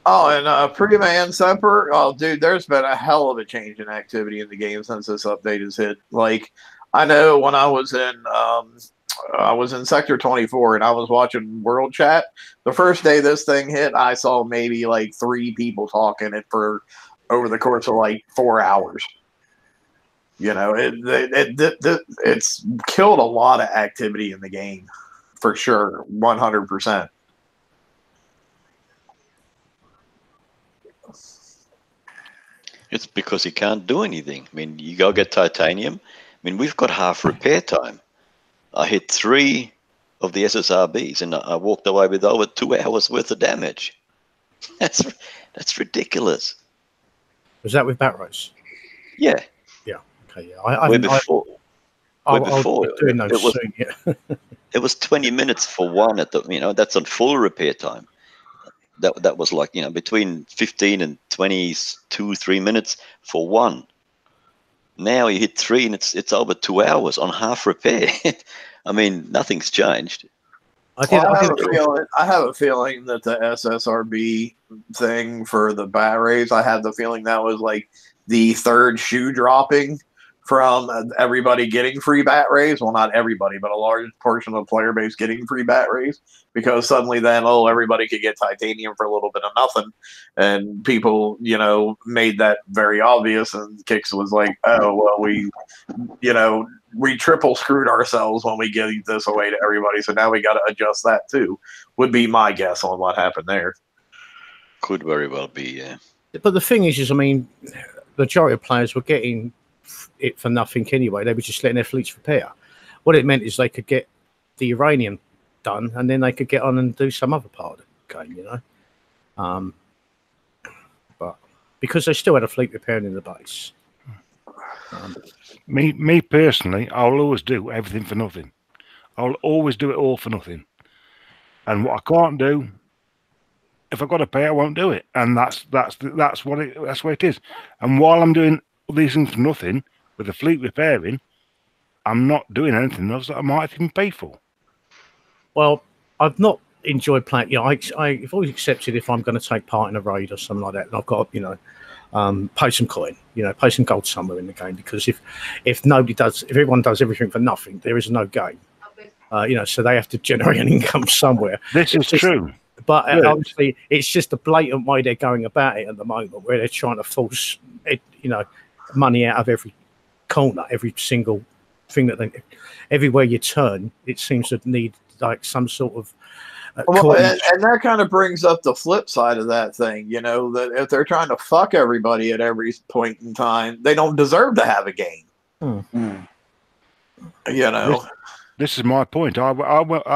Oh, and pre-man Semper. Oh, dude, there's been a hell of a change in activity in the game since this update has hit. Like, I know when I was in Sector 24 and I was watching World Chat. The first day this thing hit, I saw maybe like 3 people talking it for over the course of like 4 hours. You know, it's killed a lot of activity in the game, for sure, 100%. It's because you can't do anything. I mean, you go get titanium. I mean, we've got half repair time. I hit 3 of the SSRBs, and I walked away with over 2 hours worth of damage. That's ridiculous. Was that with Batrose? Yeah. Yeah. Okay. Yeah. We're before. Doing those soon. Yeah. It was 20 minutes for one at the. You know, that's on full repair time. That was like, you know, between 15 and 3 minutes for one. Now you hit 3 and it's over 2 hours on half repair. I mean, nothing's changed. I have a feeling that the SSRB thing for the bat rays, I have the feeling that was like the 3rd shoe dropping from everybody getting free bat rays. Well, not everybody, but a large portion of the player base getting free bat rays, because suddenly then, everybody could get titanium for a little bit of nothing. And people, you know, made that very obvious. And Kix was like, oh, well, we triple screwed ourselves when we gave this away to everybody. So now we got to adjust that too, would be my guess on what happened there. Could very well be, yeah. But the thing is, I mean, the majority of players were getting it for nothing anyway. They were just letting their fleets repair. What it meant is they could get the uranium done, and then they could get on and do some other part of the game, you know. But because they still had a fleet repairing in the base. Me personally, I'll always do everything for nothing. I'll always do it all for nothing. And what I can't do, if I've got to pay, I won't do it. And that's what it is. And while I'm doing all these things for nothing, with the fleet repairing, I'm not doing anything else that I might even pay for. Well, I've not enjoyed playing. You know, I've always accepted if I'm going to take part in a raid or something like that, and I've got, you know, pay some coin, you know, pay some gold somewhere in the game, because if everyone does everything for nothing, there is no game. You know, so they have to generate an income somewhere. This is true. But obviously, it's just a blatant way they're going about it at the moment, where they're trying to force, money out of every corner, every single thing everywhere you turn, it seems to need like some sort of. And that kind of brings up the flip side of that thing, you know, that if they're trying to fuck everybody at every point in time, they don't deserve to have a game. You know. This is my point. I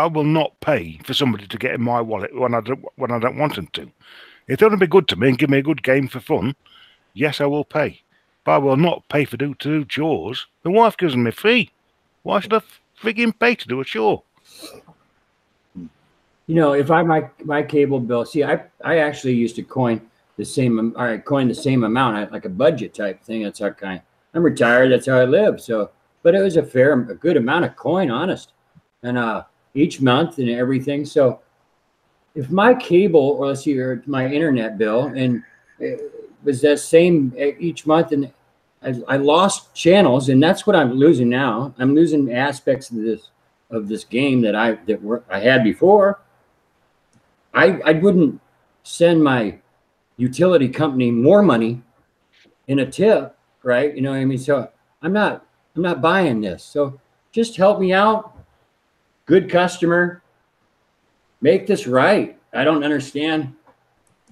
will not pay for somebody to get in my wallet when I don't want them to. If they want to be good to me and give me a good game for fun, yes, I will pay. But I will not pay to do chores. The wife gives me free. Why should I frigging pay to do a chore? You know, if my cable bill, see, I actually used to coin the same amount, like a budget type thing. That's how I'm retired. That's how I live. So, but it was a good amount of coin, honest, and each month and everything. So, if my cable, or let's see, or my internet bill, and it was that same each month, and I lost channels, and that's what I'm losing now. I'm losing aspects of this game that I had before. I wouldn't send my utility company more money in a tip, right? You know what I mean? So I'm not buying this. So just help me out. Good customer. Make this right. I don't understand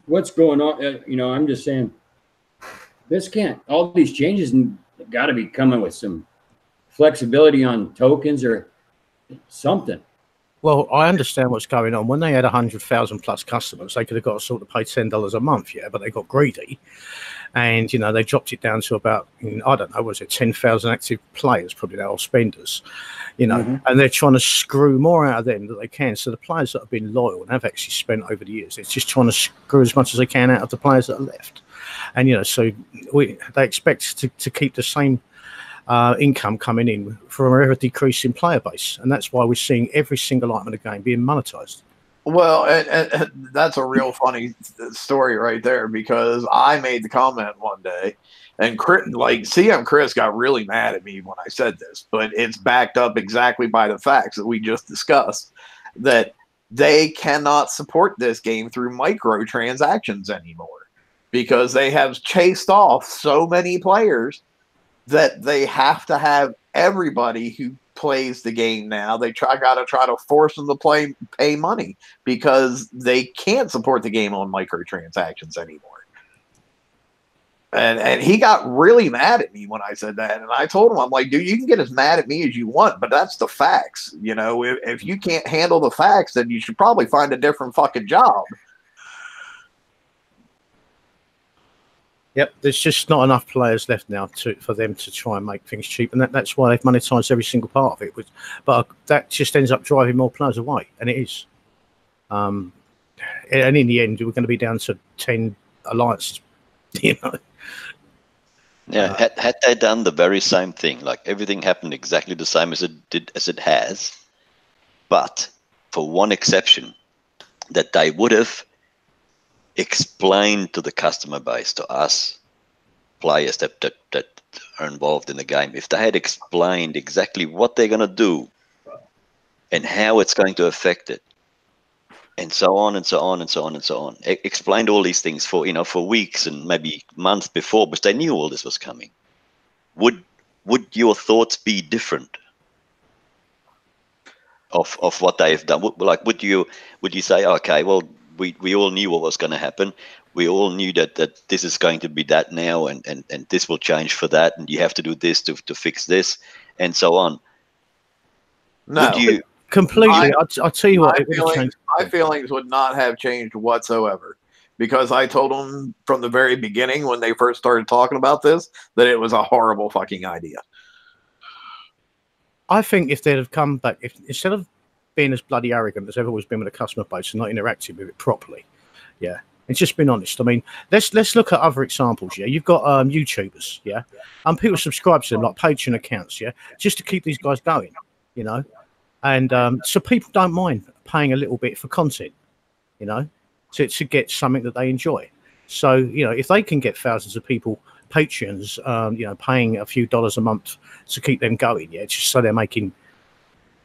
what's going on. You know, I'm just saying this can't, all these changes got to be coming with some flexibility on tokens or something. Well, I understand what's going on. When they had 100,000 plus customers, they could have got to sort of pay $10 a month, yeah, but they got greedy. And, you know, they dropped it down to about, I don't know, was it 10,000 active players, probably now, or spenders, you know, and they're trying to screw more out of them that they can. So the players that have been loyal and have actually spent over the years, it's just trying to screw as much as they can out of the players that are left. And, you know, so they expect to keep the same income coming in from a decreasing player base. And that's why we're seeing every single item in the game being monetized. Well, and that's a real funny story right there, because I made the comment one day, and CM Chris got really mad at me when I said this, but it's backed up exactly by the facts that we just discussed, that they cannot support this game through microtransactions anymore because they have chased off so many players that they have to have everybody who plays the game now. They got to try to force them to pay money because they can't support the game on microtransactions anymore. And he got really mad at me when I said that. And I told him, I'm like, dude, you can get as mad at me as you want, but that's the facts. You know, if you can't handle the facts, then you should probably find a different fucking job. Yep, there's just not enough players left now for them to try and make things cheap, and that's why they've monetized every single part of it. But that just ends up driving more players away, and it is. And in the end, we're going to be down to 10 alliances, you know. Yeah, had they done the very same thing, like everything happened exactly the same as it has, but for one exception, that they would have explain to the customer base, to us players that are involved in the game, if they had explained exactly what they're going to do and how it's going to affect it, and so on and so on and so on and so on, explained all these things for weeks and maybe months before, but they knew all this was coming, would your thoughts be different of what they have done? Would you say, okay, well, we all knew what was going to happen. We all knew that this is going to be that now, and this will change for that, and you have to do this to fix this, and so on. No, would you completely? I'll tell you what, my feelings would not have changed whatsoever, because I told them from the very beginning when they first started talking about this that it was a horrible fucking idea. I think if they'd have come back, instead of being as bloody arrogant as they've always been with the customer base and not interacting with it properly, yeah, and just being honest. I mean, let's look at other examples. Yeah, you've got YouTubers, yeah, and people subscribe to them like Patreon accounts, yeah, just to keep these guys going, you know, and so people don't mind paying a little bit for content, you know, to get something that they enjoy. So you know, if they can get thousands of people, Patreons, you know, paying a few dollars a month to keep them going, yeah, just so they're making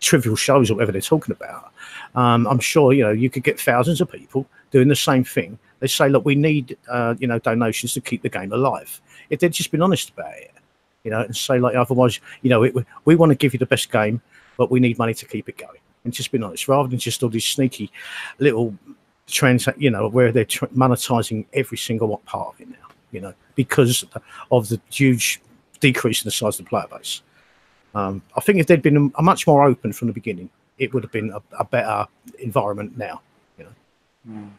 trivial shows or whatever they're talking about, I'm sure, you know, you could get thousands of people doing the same thing. They say, look, we need you know, donations to keep the game alive. If they'd just been honest about it, you know, and say, like, otherwise, you know, we want to give you the best game, but we need money to keep it going, and just been honest, rather than just all these sneaky little you know, where they're monetizing every single part of it now, you know, because of the huge decrease in the size of the player base. I think if they'd been a much more open from the beginning, it would have been a better environment now, you know.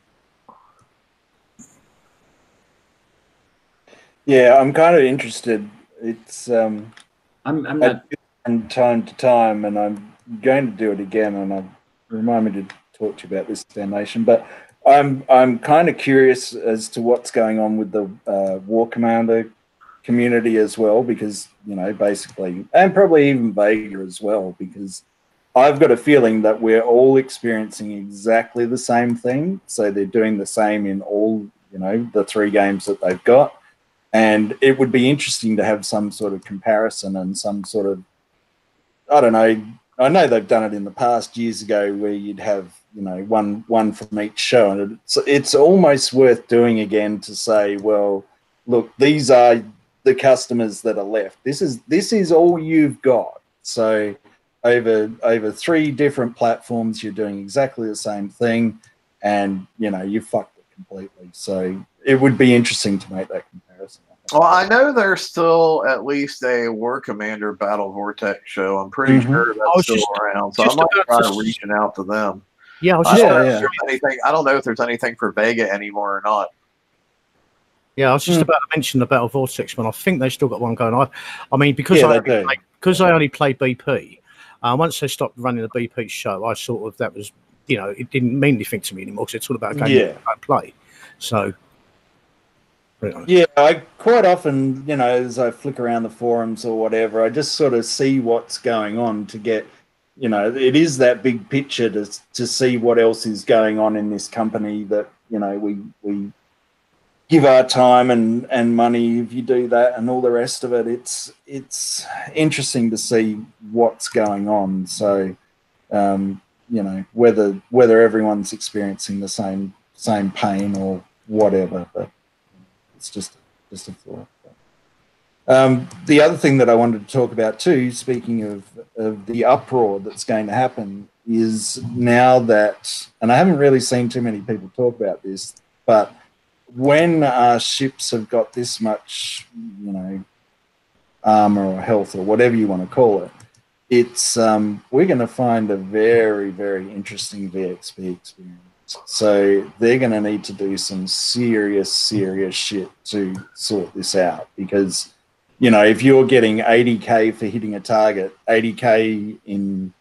Yeah, I'm kind of interested. It's I'm not from time to time, and I'm going to do it again, and I remind me to talk to you about this, Damnation. But I'm kind of curious as to what's going on with the War Commander community as well, because, you know, basically, and probably even Vega as well, because I've got a feeling that we're all experiencing exactly the same thing. So they're doing the same in all, you know, the 3 games that they've got. And it would be interesting to have some sort of comparison and some sort of, I don't know, I know they've done it in the past years ago where you'd have, one from each show, and it's almost worth doing again to say, well, look, these are the customers that are left. This is all you've got. So over 3 different platforms, you're doing exactly the same thing, and you fucked it completely. So it would be interesting to make that comparison. Well, I know there's still at least a War Commander Battle Vortex show. I'm pretty sure that's still around. So I might try reaching out to them. Yeah, I don't know if there's anything for Vega anymore or not. Yeah, I was just about to mention the Battle Vortex one. I think they still got one going on. I mean, because I only play BP, once they stopped running the BP show, I sort of, that was, it didn't mean anything to me anymore because it's all about a game I play. So, yeah, I quite often, as I flick around the forums or whatever, I just sort of see what's going on to get, it is that big picture to see what else is going on in this company that, we give our time and money if you do that and all the rest of it. It's interesting to see what's going on. So, whether everyone's experiencing the same pain or whatever, but it's just a thought. The other thing that I wanted to talk about too, speaking of the uproar that's going to happen, is now that, and I haven't really seen too many people talk about this, but when our ships have got this much, armor or health or whatever you want to call it, it's we're going to find a very, very interesting VXP experience. So they're going to need to do some serious shit to sort this out, because, if you're getting 80k for hitting a target, 80k in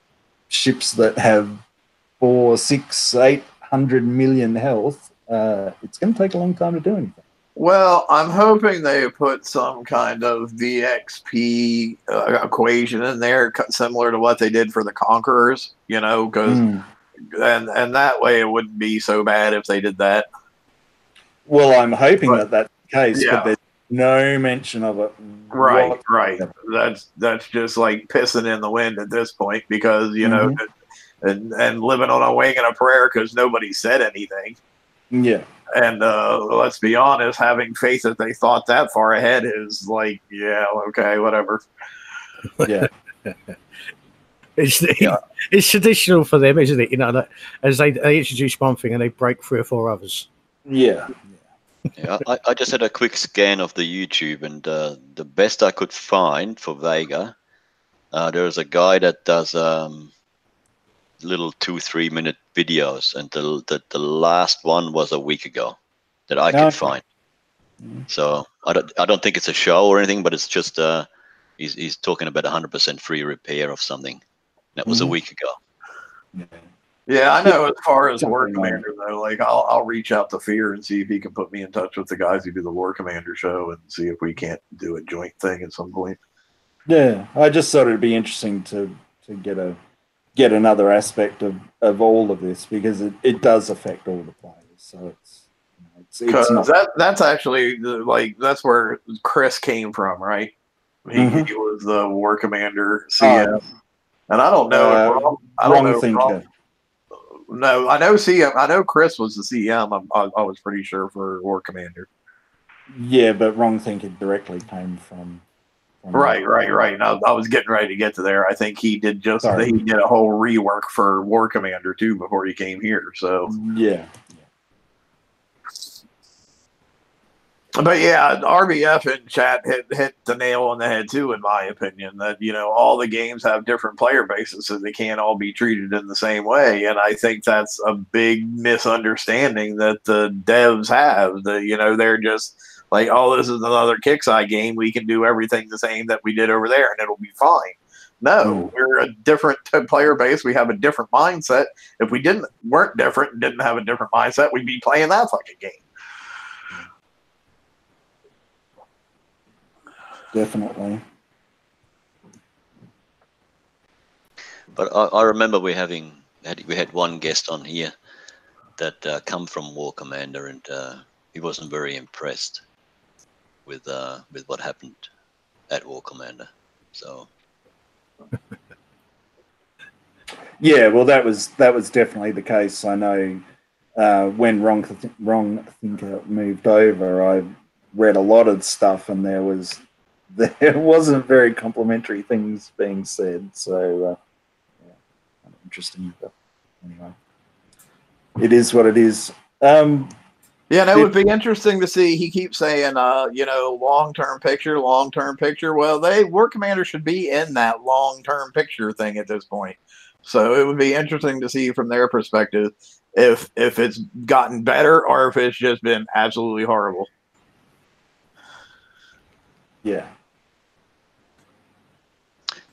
ships that have 4, 6, 800 million health, it's going to take a long time to do anything. Well, I'm hoping they put some kind of VXP equation in there, similar to what they did for the Conquerors, because and that way it wouldn't be so bad if they did that. Well, I'm hoping that that's the case, but there's no mention of it. Right. That's just like pissing in the wind at this point, because and living on a wing and a prayer because nobody said anything. Yeah. And let's be honest, having faith that they thought that far ahead is like, yeah, okay, whatever. Yeah. It's traditional for them, isn't it? That as they introduce one thing and they break 3 or 4 others. Yeah. Yeah, I just had a quick scan of the YouTube, and the best I could find for Vega, there's a guy that does little 2-3 minute videos, and the last one was a week ago that I could find. So I don't think it's a show or anything, but it's just he's talking about 100% free repair of something. That was a week ago. Yeah, I know. As far as War Commander though, like I'll reach out to Fear and see if he can put me in touch with the guys who do the War Commander show and see if we can't do a joint thing at some point. Yeah, I just thought it'd be interesting to get another aspect of all of this, because it does affect all the players. So it's not. That's actually that's where Chris came from, right? He was the War Commander CM, and I don't know. Wrong thinker. No, I know CM. I know Chris was the CM. I was pretty sure for War Commander. Yeah, but Wrong Thinker directly came from right. And I was getting ready to get to there. I think he did he did a whole rework for War Commander too before he came here. So yeah. But yeah, RBF in chat hit the nail on the head too, in my opinion, that, all the games have different player bases, so they can't all be treated in the same way. And I think that's a big misunderstanding that the devs have. They're just like, oh, this is another Kickside game. We can do everything the same that we did over there and it'll be fine. No, we're a different player base. We have a different mindset. If we weren't different and didn't have a different mindset, we'd be playing that fucking game. Definitely. But I remember we had one guest on here that come from War Commander, and he wasn't very impressed with what happened at War Commander. So Yeah, well, that was definitely the case. I know when Wrong Thinker moved over, I read a lot of stuff, and there wasn't very complimentary things being said. So, yeah, kind of interesting. But anyway, it is what it is. Yeah, and it would be interesting to see. He keeps saying, long-term picture, long-term picture. Well, War Commander should be in that long-term picture thing at this point. So it would be interesting to see from their perspective if it's gotten better or if it's just been absolutely horrible. Yeah.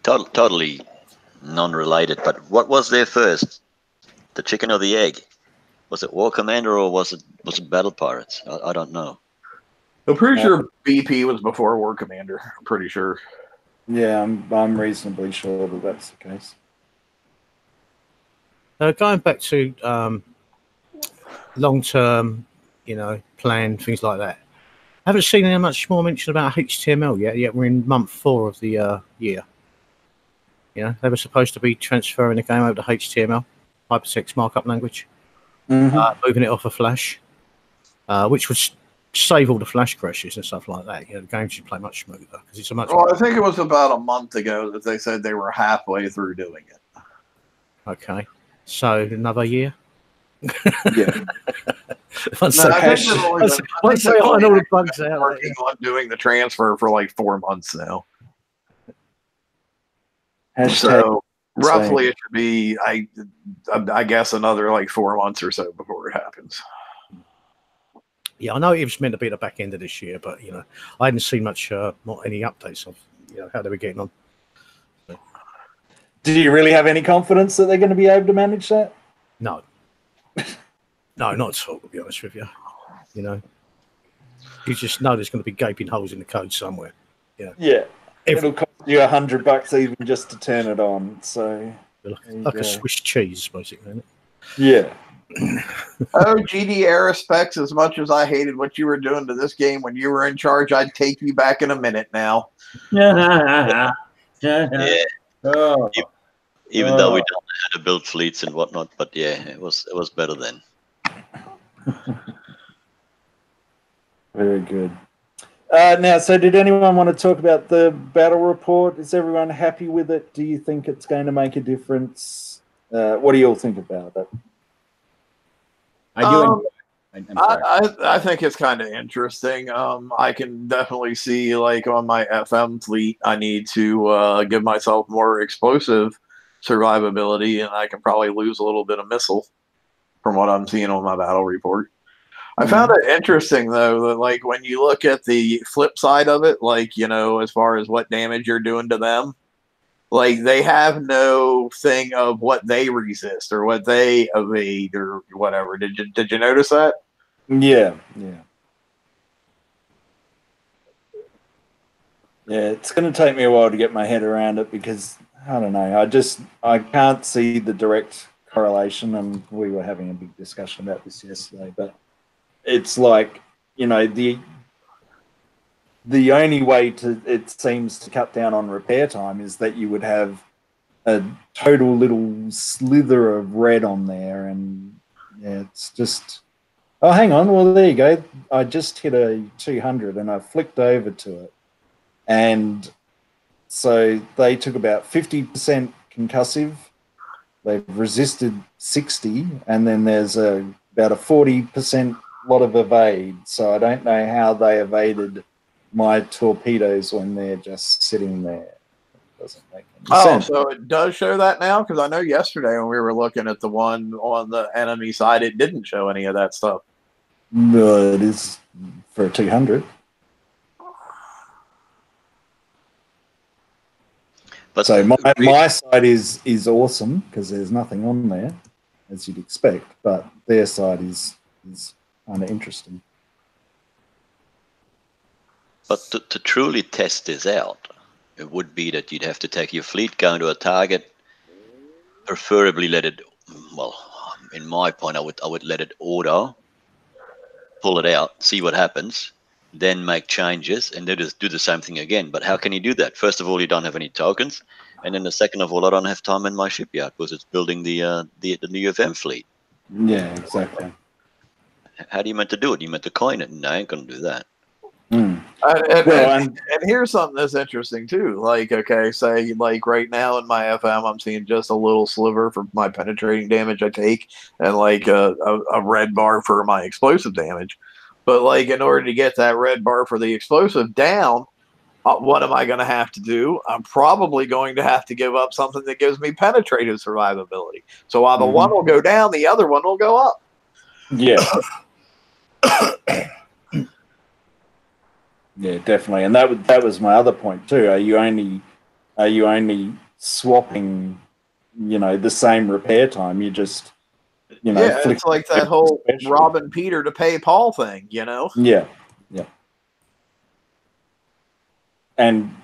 Totally non-related, but what was there first? The chicken or the egg? Was it War Commander or was it Battle Pirates? I don't know. I'm pretty sure BP was before War Commander. I'm pretty sure. Yeah, I'm reasonably sure that that's the case. Going back to long-term, plan, things like that. I haven't seen any much more mention about HTML yet. Yet we're in month 4 of the year. They were supposed to be transferring the game over to HTML, hypertext markup language, moving it off of Flash, which would save all the Flash crashes and stuff like that. The game should play much smoother because it's a much. Well, I think it was about a month ago that they said they were halfway through doing it. Okay, so another year. Yeah. Once they iron all the bugs out, working on doing the transfer for like 4 months now. So roughly it should be, I guess, another like 4 months or so before it happens. Yeah, I know it was meant to be the back end of this year, but I hadn't seen much, not any updates of how they were getting on. So. Do you really have any confidence that they're going to be able to manage that? No. No, not at all, to be honest with you. You just know there's going to be gaping holes in the code somewhere. Yeah. It'll cost you $100 even just to turn it on. So like a Swiss cheese, basically, isn't it? Yeah. GDR specs, as much as I hated what you were doing to this game when you were in charge, I'd take you back in a minute now. Yeah. Even though we don't know how to build fleets and whatnot, but yeah, it was better then. Very good. Now, so did anyone want to talk about the battle report? Is everyone happy with it? Do you think it's going to make a difference? What do you all think about it? I do. I think it's kind of interesting. I can definitely see, like, on my FM fleet, I need to give myself more explosive survivability, and I can probably lose a little bit of missile from what I'm seeing on my battle report. I found it interesting, though, that, like, when you look at the flip side of it, like, as far as what damage you're doing to them, like, they have no thing of what they resist or what they evade or whatever. Did you notice that? Yeah. Yeah, it's going to take me a while to get my head around it because, I don't know, I can't see the direct correlation, and we were having a big discussion about this yesterday, but it's like, the only way it seems to cut down on repair time is that you would have a total little slither of red on there, and yeah, it's just, oh, hang on, well, there you go. I just hit a 200 and I flicked over to it. And so they took about 50% concussive. They've resisted 60, and then there's about a 40% lot of evade. So I don't know how they evaded my torpedoes when they're just sitting there. It doesn't make any sense. So it does show that now? Because I know yesterday when we were looking at the one on the enemy side, it didn't show any of that stuff. No, it is for a 200. But so my side is awesome because there's nothing on there, as you'd expect, but their side is kind of interesting. But to truly test this out, it would be that you'd have to take your fleet, go into a target, preferably let it, well, in my point, I would let it auto, pull it out, see what happens, then make changes, and then just do the same thing again. But how can you do that? First of all, you don't have any tokens, And then the second of all, I don't have time in my shipyard because it's building the new FM fleet. Yeah, exactly. How do you meant to do it? You meant to coin it, and I ain't gonna do that. Mm. And here's something that's interesting too. Like, okay, say like right now in my FM, I'm seeing just a little sliver for my penetrating damage I take, and like a red bar for my explosive damage. But like, in order to get that red bar for the explosive down, what am I going to have to do? I'm probably going to have to give up something that gives me penetrative survivability. So either one will go down, the other one will go up. Yeah. Yeah, definitely. And that was my other point too. Are you only swapping, the same repair time? You just, yeah, it's like that whole robbing Peter to pay Paul thing, Yeah. Yeah. And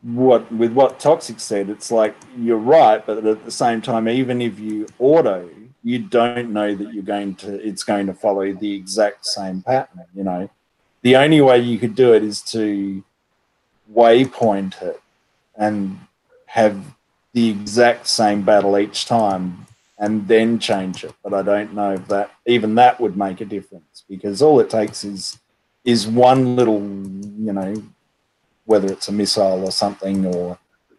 with what Toxic said, it's like you're right, but at the same time, even if you auto, you don't know that it's going to follow the exact same pattern, The only way you could do it is to waypoint it and have the exact same battle each time and then change it. But I don't know if that would make a difference, because all it takes is one little, whether it's a missile or something,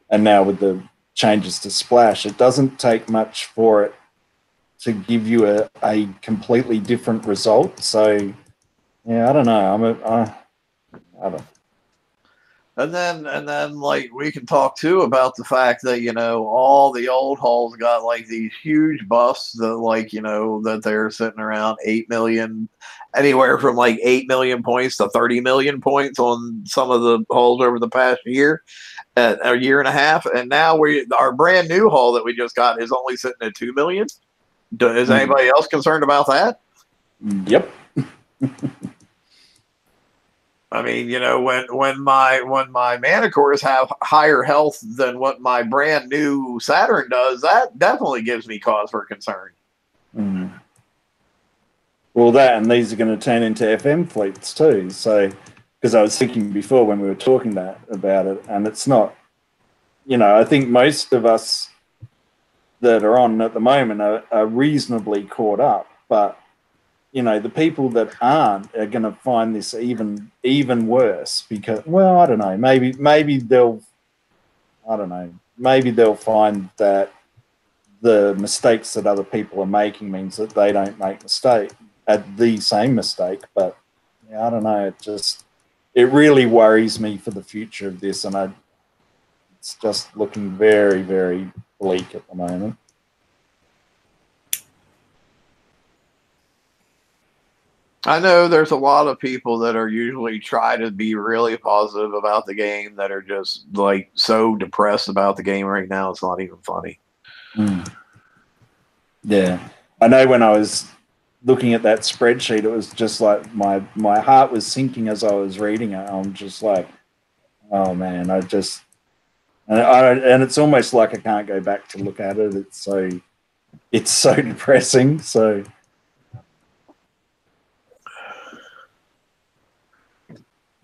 and now with the changes to splash, it doesn't take much for it to give you a completely different result. So yeah, I don't know. I don't. And then like we can talk too about the fact that all the old hulls got like these huge buffs that that they're sitting around 8 million, anywhere from like 8 million points to 30 million points on some of the hulls over the past year, a year and a half, and now our brand new hull that we just got is only sitting at 2 million. Is anybody else concerned about that? Yep. I mean, when my Manicores have higher health than what my brand new Saturn does, that definitely gives me cause for concern. Mm. Well, and these are going to turn into FM fleets too. So, because I was thinking before when we were talking about it, and it's not, I think most of us that are on at the moment are reasonably caught up, but the people that aren't are going to find this even worse, because, well, I don't know, maybe they'll find that the mistakes that other people are making means that they don't make the same mistake. But yeah, I don't know, it really worries me for the future of this, and it's just looking very, very bleak at the moment. I know there's a lot of people that are usually try to be really positive about the game that are just like so depressed about the game right now. It's not even funny. Mm. Yeah. I know when I was looking at that spreadsheet, it was just like my heart was sinking as I was reading it. I'm just like, oh man, and it's almost like I can't go back to look at it. It's so depressing. So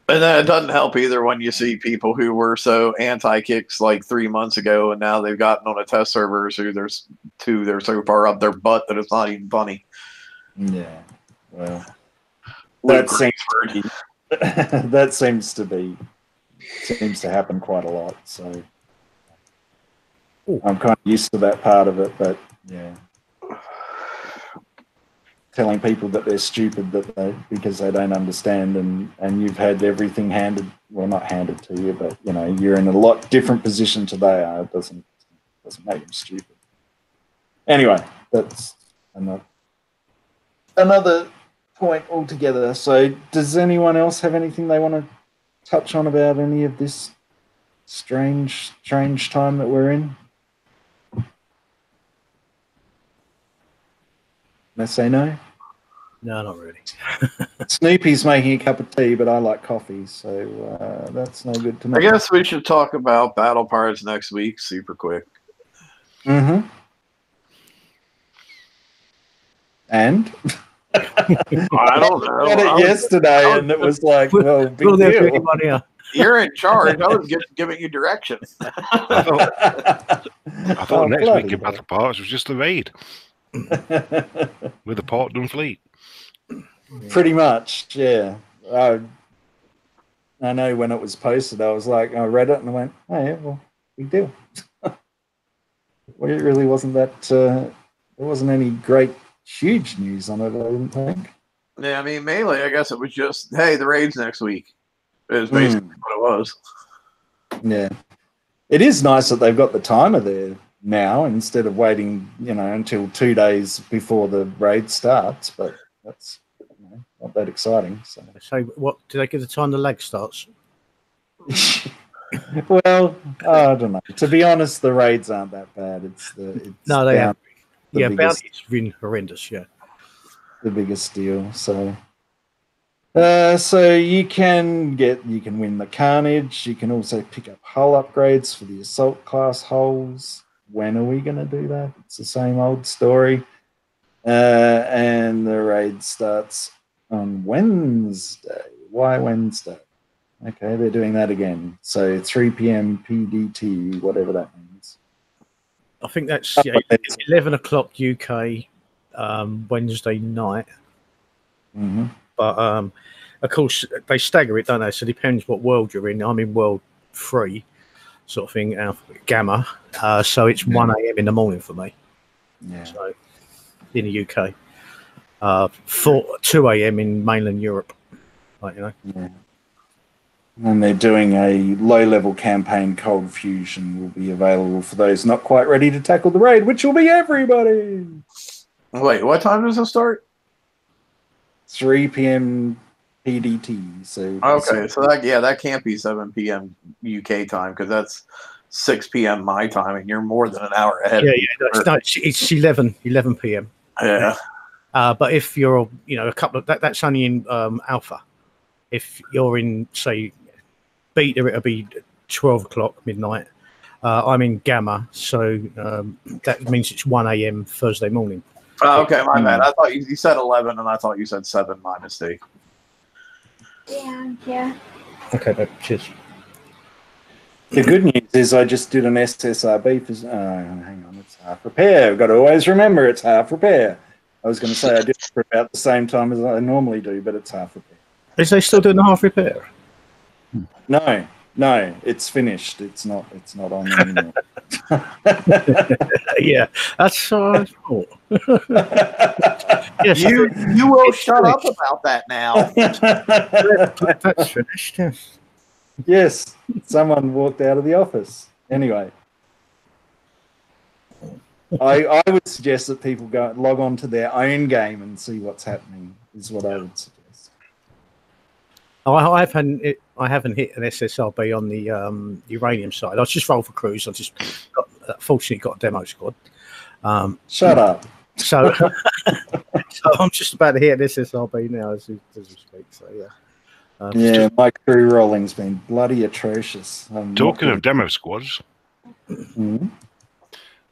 And then it doesn't help either when you see people who were so anti-kicks like 3 months ago, and now they've gotten on a test servers who they're so far up their butt that it's not even funny. Yeah, well, that seems to happen quite a lot. So I'm kind of used to that part of it, but yeah. Telling people that they're stupid because they don't understand, and you've had everything not handed to you, but you're in a lot different position to they are. It doesn't make them stupid. Anyway, that's another point altogether. So does anyone else have anything they want to touch on about any of this strange time that we're in? They say no? No, not really. Snoopy's making a cup of tea, but I like coffee, so that's no good to me. I guess we should talk about Battle Pirates next week, super quick. Mm-hmm. And? I don't know. Got it yesterday, and it was like, well, big Will there be deal. anyone here? You're in charge. I was giving you directions. I thought Oh, next bloody week in Battle Parts was just the raid with the Port Done fleet. Pretty much, yeah. I know when it was posted, I was like, I read it and I went, oh yeah, well, big deal. Well, it really wasn't that. There wasn't any great, huge news on it, I didn't think. Yeah, I mean, mainly, I guess it was just, hey, the raid's next week. It was basically what it was. Yeah. It is nice that they've got the timer there now instead of waiting, until 2 days before the raid starts, but that's not that exciting. So, what do they give the time the lag starts? Well, I don't know. To be honest, the raids aren't that bad. No, they have. Yeah, biggest, Bounty's been horrendous. Yeah, the biggest deal. So you can win the Carnage. You can also pick up hull upgrades for the Assault class hulls. When are we going to do that? It's the same old story. And the raid starts on Wednesday. Why Wednesday? Okay, they're doing that again. So 3 p.m. PDT, whatever that means. I think that's 11 o'clock UK Wednesday night. Mm-hmm. But of course, they stagger it, don't they? So it depends what world you're in. I'm in world 3, sort of thing, Gamma. So it's 1 a.m. in the morning for me. Yeah. So in the UK, 2 a.m. in mainland Europe. Yeah. And they're doing a low-level campaign. Cold Fusion will be available for those not quite ready to tackle the raid, which will be everybody. Wait, what time does it start? 3 p.m. PDT. So that can't be 7 p.m. UK time because that's 6 p.m. my time, and you're more than an hour ahead. It's 11 p.m. Yeah. But if you're, a couple of that's only in alpha. If you're in, say, beta, it'll be 12 o'clock midnight. I'm in gamma, so that means it's 1 a.m. Thursday morning. Oh, okay, my bad. I thought you said 11, and I thought you said 7. My mistake. Yeah. Okay, cheers. The good news is I just did an SSRB for... hang on, it's half repair. I've got to always remember it's half repair. I was going to say I did it for about the same time as I normally do, but it's half repair. Is they still doing the half repair? No, it's finished. It's not on anymore. Yeah, that's what I thought. Yes, you will shut up about that now. That's finished. Yes. Yes, someone walked out of the office. Anyway, I would suggest that people log on to their own game and see what's happening. Is what I would suggest. I haven't hit an SSRB on the uranium side. I was just rolled for cruise. I just fortunately got a demo squad. Shut up. So I'm just about to hit an SSRB now as we speak. So yeah. My crew rolling's been bloody atrocious. Talking of demo squads, Mm-hmm.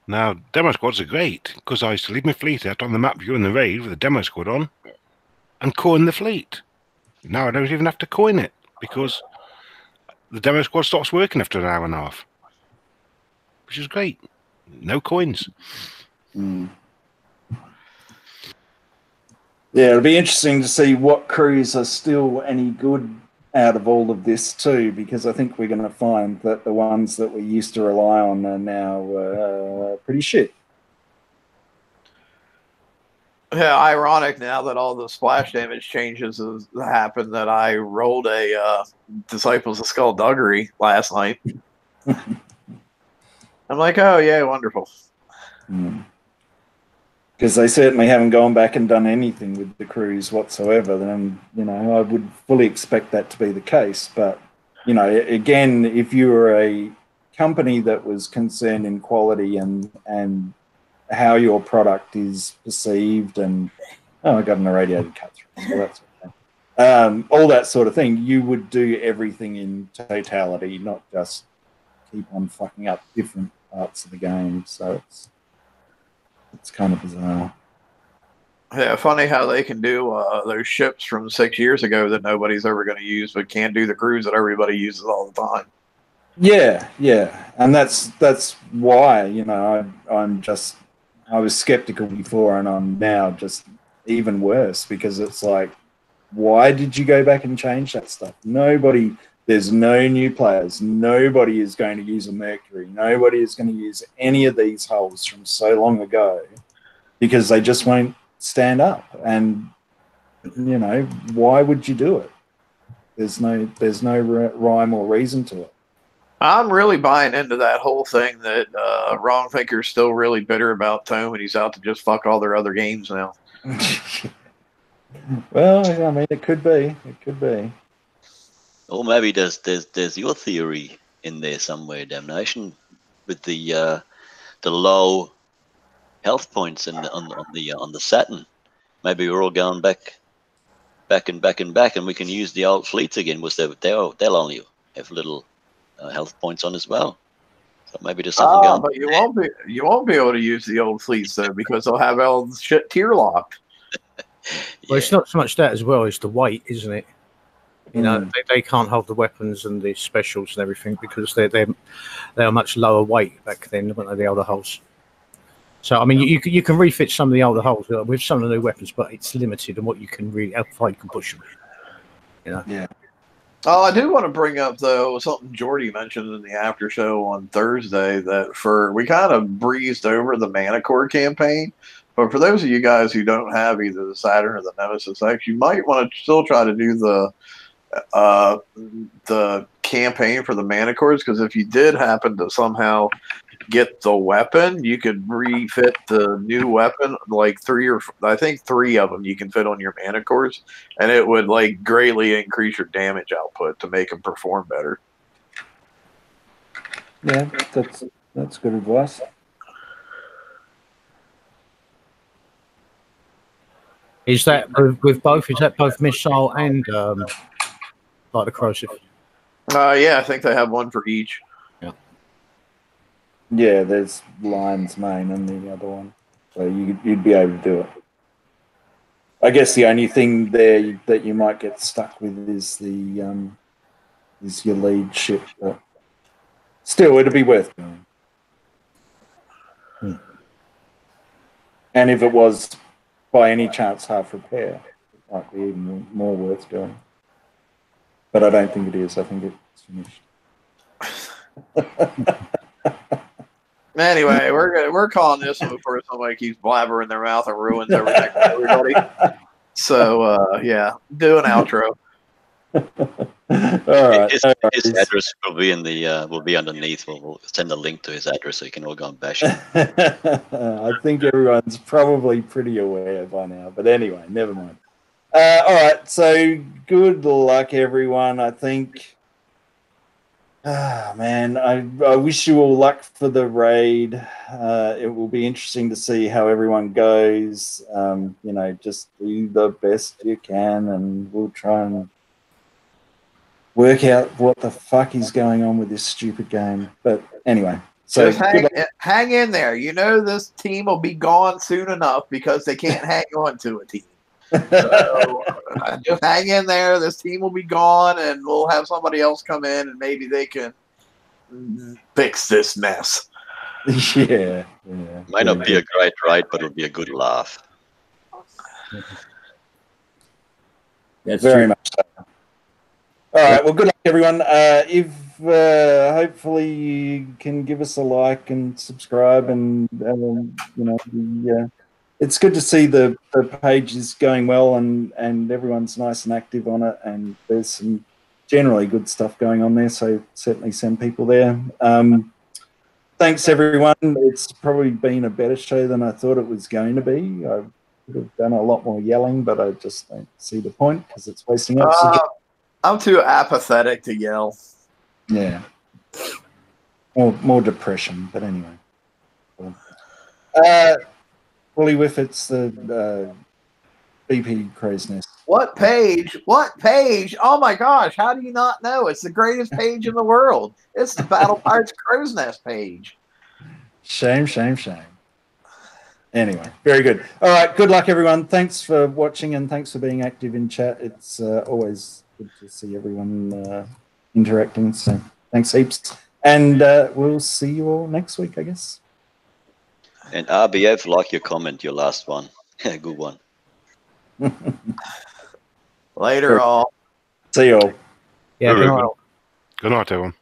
now demo squads are great because I used to leave my fleet out on the map during the raid with a demo squad on and coin the fleet. Now I don't even have to coin it because the demo squad stops working after an hour and a half, which is great. No coins. Mm. Yeah, it'll be interesting to see what crews are still any good out of all of this too, because I think we're going to find that the ones that we used to rely on are now pretty shit. Yeah, ironic now that all the splash damage changes has happened that I rolled a Disciples of Skullduggery last night. I'm like, oh yeah, wonderful. Because they certainly haven't gone back and done anything with the crews whatsoever. Then, I would fully expect that to be the case. But, again, if you were a company that was concerned in quality and how your product is perceived and I got an irradiated cut through, so that's okay. All that sort of thing, you would do everything in totality, not just keep on fucking up different parts of the game. So it's kind of bizarre. Yeah, funny how they can do those ships from 6 years ago that nobody's ever going to use, but can't do the cruise that everybody uses all the time. Yeah, and that's why I was skeptical before, and I'm now just even worse because it's like, why did you go back and change that stuff? There's no new players. Nobody is going to use a Mercury. Nobody is going to use any of these hulls from so long ago because they just won't stand up. And why would you do it? There's no rhyme or reason to it. I'm really buying into that whole thing that Wrong Thinker's still really bitter about Tome, and he's out to just fuck all their other games now. Well, I mean, it could be. Or maybe there's your theory in there somewhere, Damnation, with the low health points on the Saturn. Maybe we're all going back, and we can use the old fleets again. They'll only have little health points on as well. So maybe there's something going. But you won't be able to use the old fleets though because they'll have all the shit tier locked. Well, it's not so much that as well. It's the weight, isn't it? They can't hold the weapons and the specials and everything because they are much lower weight back then, weren't they, the older hulls? So I mean, you can refit some of the older hulls with some of the new weapons, but it's limited in what you can how far you can push them. Yeah. Oh, I do want to bring up though something Jordy mentioned in the after show on Thursday that we kind of breezed over the Mana Core campaign. But for those of you guys who don't have either the Saturn or the Nemesis X, you might want to still try to do the campaign for the Mana Cores, because if you did happen to somehow get the weapon, you could refit the new weapon, like three of them you can fit on your Mana Cores, and it would like greatly increase your damage output to make them perform better. Yeah, that's good advice. Is that with both? Is that both missile and like the corrosive? Yeah, I think they have one for each. Yeah, there's Lion's Mane and the other one, so you'd be able to do it. I guess the only thing there that you might get stuck with is is your lead ship, but still, it'd be worth doing. And if it was by any chance half repair, it might be even more worth doing. But I don't think it is. I think it's finished. Anyway, we're calling this one before somebody keeps blabbering their mouth and ruins everything for everybody. So yeah, do an outro. All right. His address will be will be underneath. We'll send a link to his address so you can all go and bash it. I think everyone's probably pretty aware by now, but anyway, never mind. All right, so good luck, everyone. I think. Man, I wish you all luck for the raid. It will be interesting to see how everyone goes. Just do the best you can, and we'll try and work out what the fuck is going on with this stupid game. But anyway, so just hang in there. This team will be gone soon enough because they can't hang on to a team. So just hang in there. This team will be gone, and we'll have somebody else come in, and maybe they can fix this mess. Yeah. Might not be a great ride, but it'll be a good laugh. That's very true. much so. All right. Well, good luck, everyone. If hopefully you can give us a like and subscribe, and it's good to see the page is going well and everyone's nice and active on it, and there's some generally good stuff going on there, so certainly send people there. Thanks, everyone. It's probably been a better show than I thought it was going to be. I could have done a lot more yelling, but I just don't see the point because it's wasting oxygen. I'm too apathetic to yell. Yeah. More depression, but anyway. Wally Whiffet's the BP Crow's Nest. What page? Oh my gosh, how do you not know? It's the greatest page in the world. It's the Battle Pirates Crow's Nest page. Shame. Anyway, very good. All right, good luck, everyone. Thanks for watching and thanks for being active in chat. It's always good to see everyone interacting. So thanks heaps. And we'll see you all next week, I guess. And RBF, like your comment, your last one. Good one. Later, all. See you all. Yeah, Very good night. good. Good night, everyone.